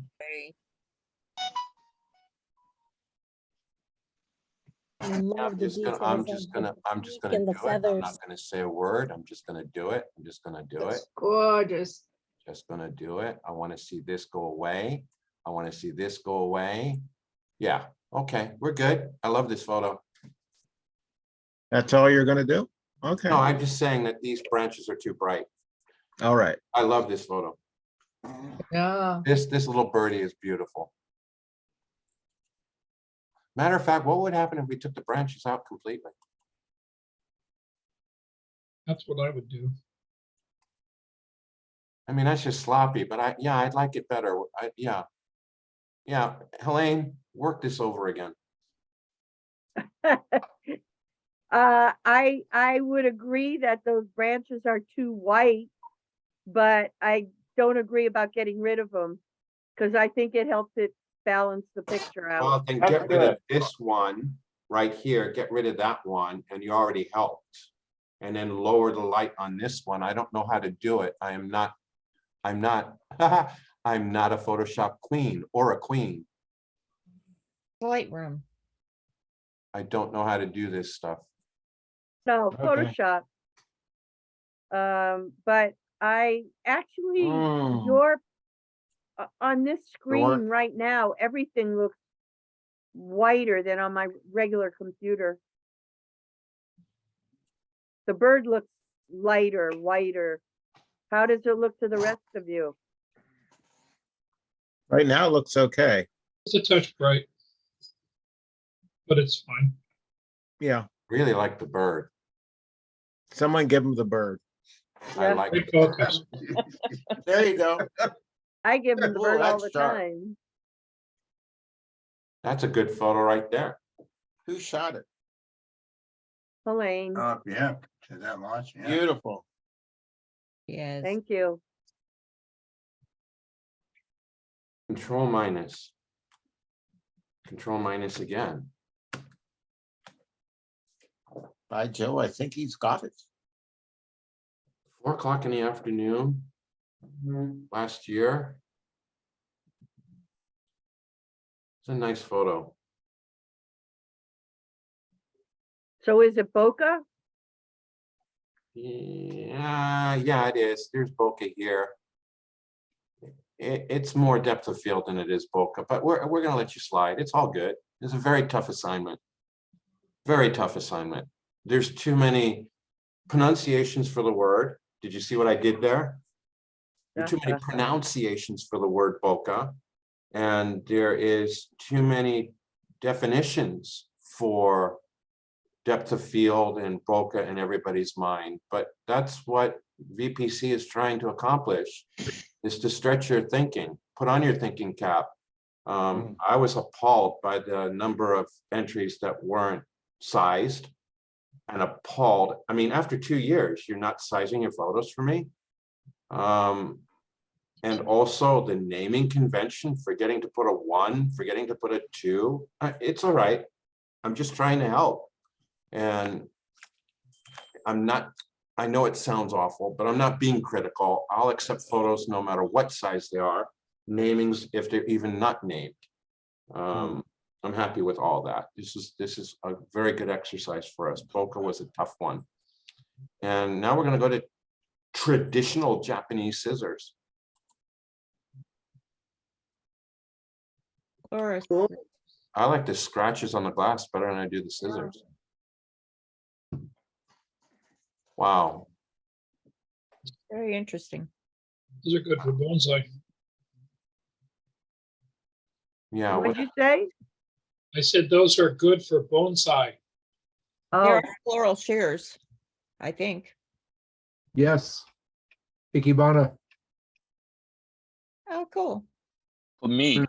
I love I'm the just gonna details of do it. the I'm beak not and the feathers. gonna say a word. I'm just gonna do it. I'm just gonna do it. Gorgeous. Just gonna do it. I want to see this go away. I want to see this go away. Yeah, okay, we're good. I love this photo. That's all you're gonna do? Okay, No, I'm just saying that these branches are too bright. all right. I love this photo. Yeah. This little birdie is beautiful. Matter of fact, what would happen if we took the branches out completely? That's what I would do. I mean, that's just sloppy, but I'd like it better. Yeah, Helene, work this over again. I would agree that those branches are too white, but I don't agree about getting rid of them because I think it helps it balance the picture out. Well, then get rid of this one right here, get rid of that one, and you already helped. And then lower the light on this one. I don't know how to do it. I'm not I'm not a Photoshop queen or a queen. Lightroom. I don't know how to do this stuff. No, Okay. Photoshop. But I actually, Mm. on this screen right now, everything looks whiter than on my regular computer. The bird looks lighter, whiter. How does it look to the rest of you? Right now, it looks okay. It's a touch bright, but it's fine. Yeah, Really like the bird. someone give him the bird. I Yeah. like Great the bird. focus. There you go. I give them the Ooh, bird all that's the sharp. time. That's a good photo right there. Who shot it? Helene, Yeah, to that much, yeah. Beautiful. Yes. thank you. Control minus. Control minus again. By Joe, I think he's got it. 4 o'clock in the afternoon last year. It's a nice photo. So is it Bokeh? Yeah, it is. There's bokeh here. it's more depth of field than it is Bokeh, but we're gonna let you slide. It's all good. It's a very tough assignment. Very tough assignment. There's too many pronunciations for the word. Did you see what I did there? There are too many pronunciations for the word Bokeh, and there is too many definitions for depth of field and Bokeh in everybody's mind. But that's what VPC is trying to accomplish, is to stretch your thinking. Put on your thinking cap. I was appalled by the number of entries that weren't sized, and appalled. I mean, after 2 years, you're not sizing your photos for me. And also the naming convention, forgetting to put a 1, forgetting to put a 2. It's all right. I'm just trying to help. And I'm not, I know it sounds awful, but I'm not being critical. I'll accept photos no matter what size they are, namings if they're even not named. I'm happy with all that. This is a very good exercise for us. Bokeh was a tough one. And now we're going to go to traditional Japanese scissors. Or I like the scratches on the glass better than I do the scissors. Wow. very interesting. Those are good for bonsai. Yeah. What did you say? I said those are good for bonsai. There Oh, are floral shears, I think. Yes. Ikebana. Oh, cool. For me.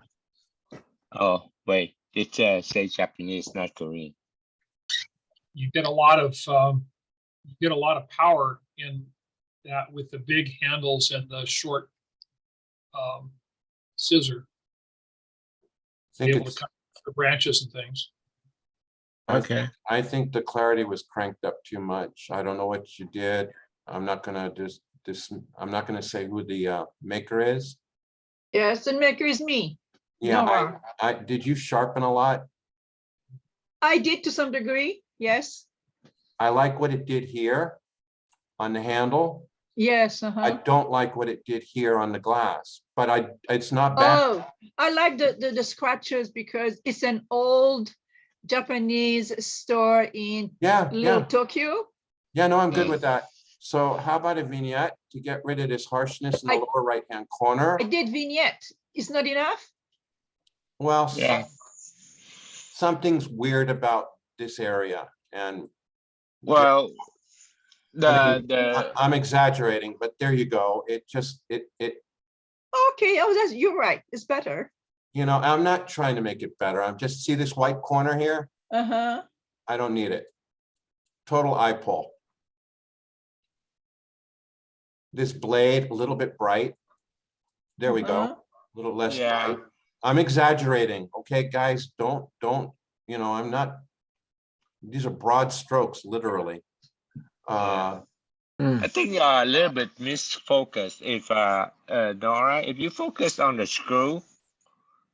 Oh, wait, it say Japanese, not Korean. You get a lot of power in that with the big handles and the short scissor. I Be think able to it's, cut the branches and things. Okay. I think the clarity was cranked up too much. I don't know what you did. I'm not gonna I'm not gonna say who the maker is. Yes, the maker is me. Yeah, Nora. I did you sharpen a lot? I did to some degree, yes. I like what it did here on the handle. Yes, I don't like what it did here on the glass, but it's not bad. Oh, I like the scratches because it's an old Japanese store in Little Tokyo. Yeah, no, I'm good with that. So how about a vignette to get rid of this harshness in the lower right-hand corner? I did vignette. It's not enough? Well, Yeah. something's weird about this area, and Well, I'm exaggerating, but there you go. It just it Okay, oh, you're right. It's better. you know, I'm not trying to make it better. I'm just, see this white corner here? Uh-huh. I don't need it. Total eye pull. This blade, a little bit bright. There we go. A little less bright. I'm exaggerating. Okay, guys, don't, you know, I'm not, these are broad strokes, literally. I think you're a little bit misfocused. If Nora, if you focus on the screw,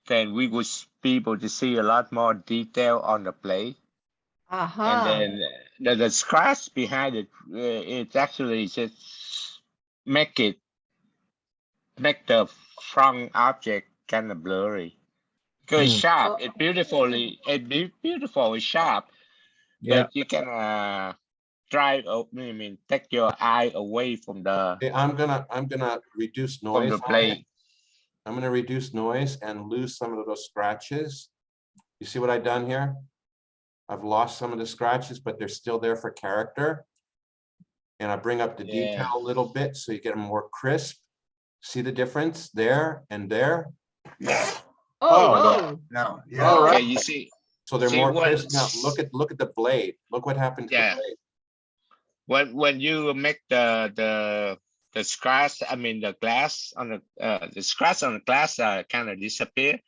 then we would be able to see a lot more detail on the blade. And then the scratch behind it, it's actually just make the front object kind of blurry. Because it's sharp, it's beautifully sharp, Yeah. but you can drive, take your eye away from the. Okay, I'm gonna reduce noise. From the blade. I'm gonna reduce noise and lose some of those scratches. You see what I've done here? I've lost some of the scratches, but they're still there for character. And I bring up the detail a little bit so you get them more crisp. See the difference there and there? No, yeah. All right. Yeah, you see. So they're see more what- crisp now. Look at the blade. Look what happened to Yeah. the blade. When you make the scratch, the glass on the scratch on the glass kind of disappear,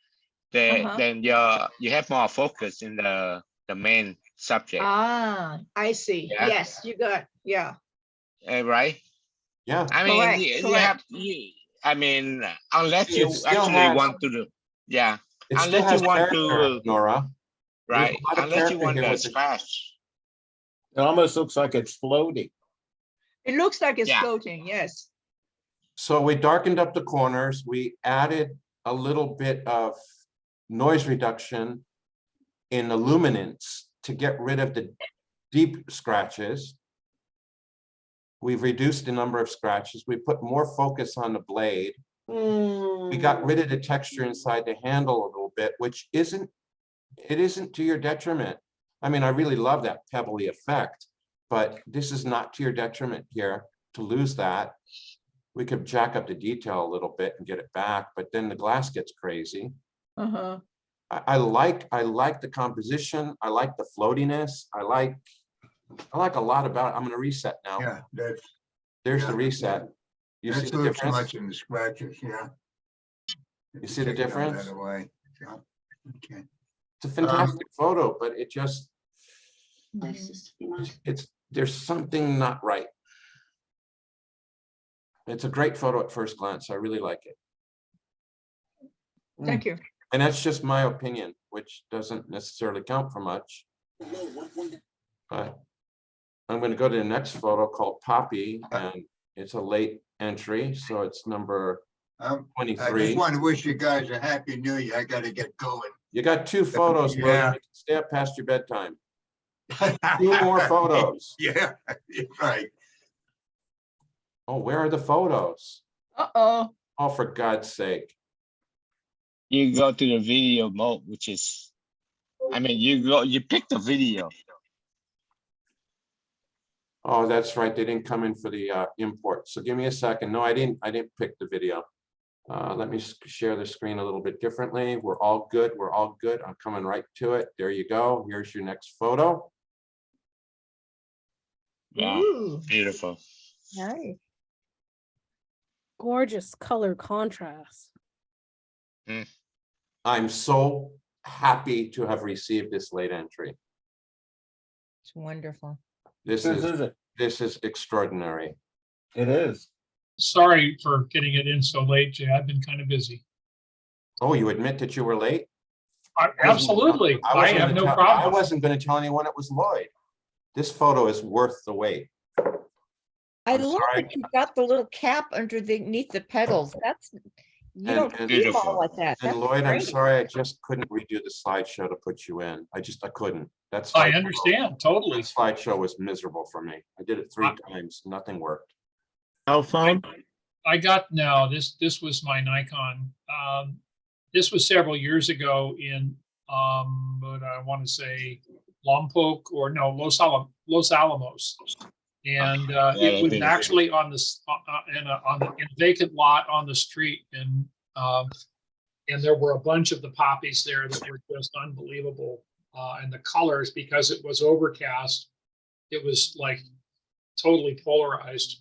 then you have more focus in the main subject. I see. Yeah. Yes, you got, yeah. Right? Yeah. Correct, You have unless It you still actually has- want to do, It still unless has you want character, to, Nora. There's right? a lot of Unless you character want here the with the- scratch. It almost looks like it's floating. It looks like it's Yeah. floating, yes. So we darkened up the corners. We added a little bit of noise reduction in the luminance to get rid of the deep scratches. We've reduced the number of scratches. We put more focus on the blade. We got rid of the texture inside the handle a little bit, which isn't to your detriment. I mean, I really love that pebbly effect, but this is not to your detriment here to lose that. We could jack up the detail a little bit and get it back, but then the glass gets crazy. Uh-huh. I like the composition. I like the floatiness. I like a lot about it. I'm going to reset now. Yeah, There's the reset. You see that's the not too difference? much in the scratches, yeah. You see the difference? That away. Yeah. Okay. It's a fantastic photo, but it just, there's something not right. It's a great photo at first glance. I really like it. Thank you. And that's just my opinion, which doesn't necessarily count for much. But I'm going to go to the next photo called Poppy, and it's a late entry, so it's number I 23. just want to wish you guys a happy new year. I got to get going. You got 2 photos, Yeah. William. You can stay up past your bedtime. 2 more photos. Yeah, you're right. Oh, where are the photos? Uh-oh. Oh, for God's sake. You go to the video mode, which is, I mean, you pick the video. Oh, that's right. They didn't come in for the import. So give me a second. No, I didn't pick the video. Let me share the screen a little bit differently. We're all good. We're all good. I'm coming right to it. There you go. Here's your next photo. Yeah, Ooh. beautiful. Nice. Gorgeous color contrast. I'm so happy to have received this late entry. It's wonderful. This is extraordinary. It is. Sorry for getting it in so late, Jay. I've been kind of busy. Oh, you admit that you were late? Absolutely. I have no I problem. wasn't going to tell anyone it was Lloyd. This photo is worth the wait. I I'm love sorry. that you got the little cap underneath the petals. That's, you And- don't and- see them all Beautiful. like that. And That's Lloyd, I'm great. sorry, I just couldn't redo the slideshow to put you in. I couldn't. That I slideshow- understand totally. that slideshow was miserable for me. I did it 3 times. Nothing worked. Cell phone? I got, no, this was my Nikon. This was several years ago in, but I want to say Lompoc or no, Los Alamos. And it was actually on this, in a vacant lot on the street. And there were a bunch of the poppies there that were just unbelievable. And the colors, because it was overcast, it was like totally polarized.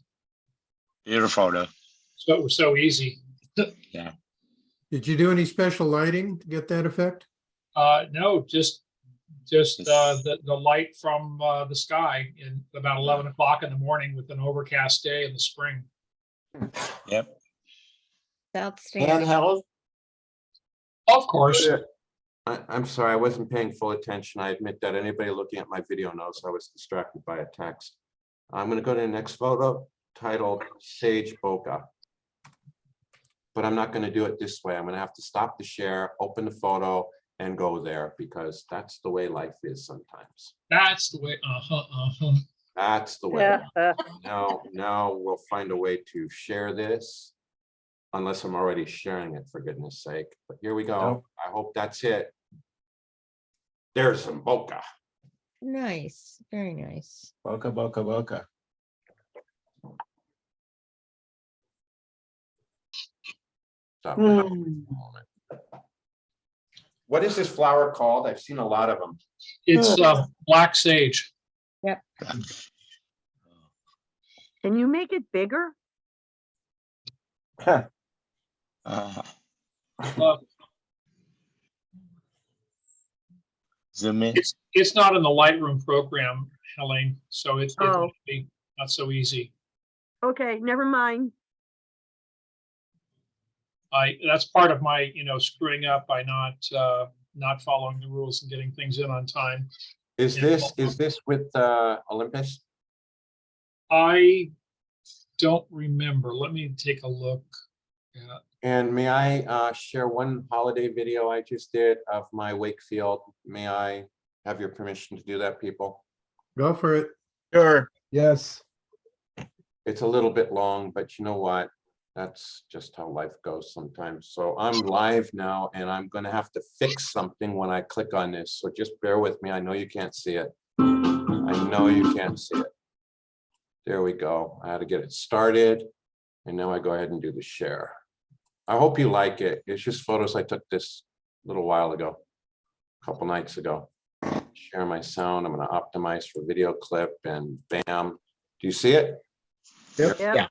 Beautiful though. So it was so easy. Yeah. Did you do any special lighting to get that effect? No, just the light from the sky in about 11 o'clock in the morning with an overcast day in the spring. Yep. Outstanding. Handheld? Of course. I'm sorry, I wasn't paying full attention. I admit that. Anybody looking at my video knows I was distracted by a text. I'm going to go to the next photo titled Sage Bokeh. But I'm not going to do it this way. I'm going to have to stop the share, open the photo, and go there because that's the way life is sometimes. That's the way. That's the way. Yeah. Now we'll find a way to share this. Unless I'm already sharing it, for goodness sake. But here we go. Nope. I hope that's it. There's some bokeh. Nice, very nice. Bokeh, bokeh, bokeh. Stop that for a moment. What is this flower called? I've seen a lot of them. It's black sage. Yep. Can you make it bigger? Uh, Zoom in. it's not in the Lightroom program, Helene, so it Oh. might be not so easy. Okay, never mind. That's part of my, screwing up by not following the rules and getting things in on time. Is this with Olympus? I don't remember. Let me take a look. Yeah. And may I share one holiday video I just did of my Wakefield? May I have your permission to do that, people? Go for it. Sure. Yes. It's a little bit long, but you know what? That's just how life goes sometimes. So I'm live now and I'm gonna have to fix something when I click on this. So just bear with me. I know you can't see it. I know you can't see it. There we go. I had to get it started. And now I go ahead and do the share. I hope you like it. It's just photos I took this a little while ago, a couple nights ago. Share my sound. I'm going to optimize for video clip and bam. Do you see it? Yep. Yeah.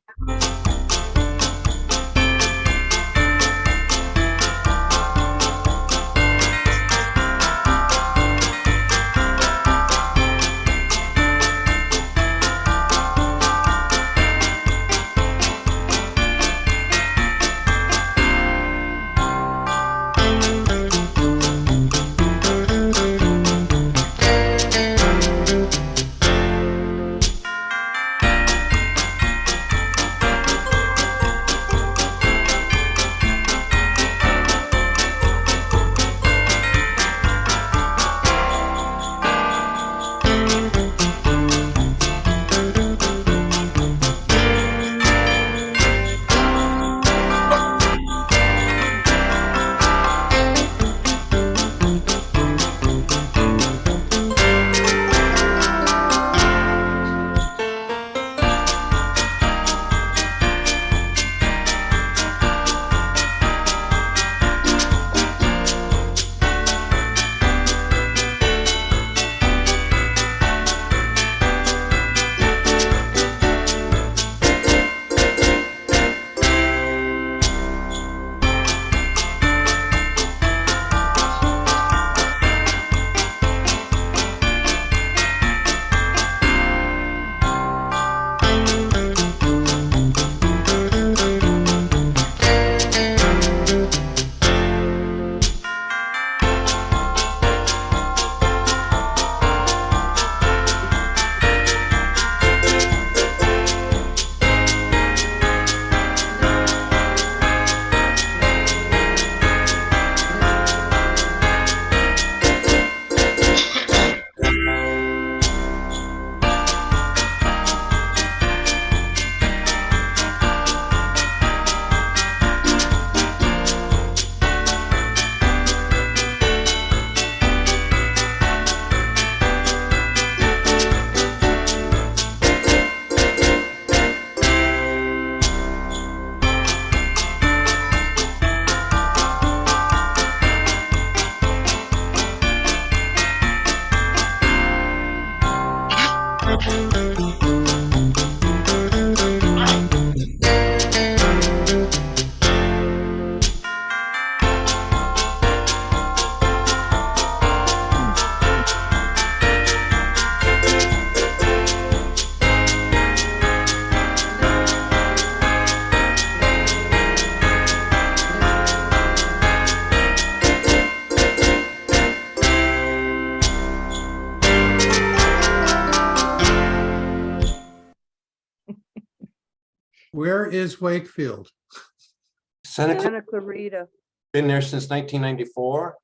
Where is Wakefield? Santa Clarita. Been there since 1994.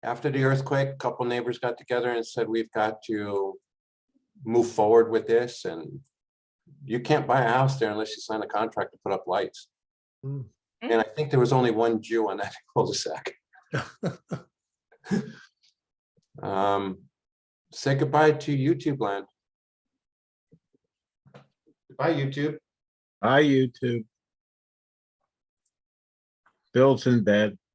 After the earthquake, a couple neighbors got together and said, we've got to move forward with this. And you can't buy a house there unless you sign a contract to put up lights. Hmm. And I think there was only one Jew on that cul-de-sac. Say goodbye to YouTube land. Goodbye, YouTube. Hi, YouTube. Bill's in bed.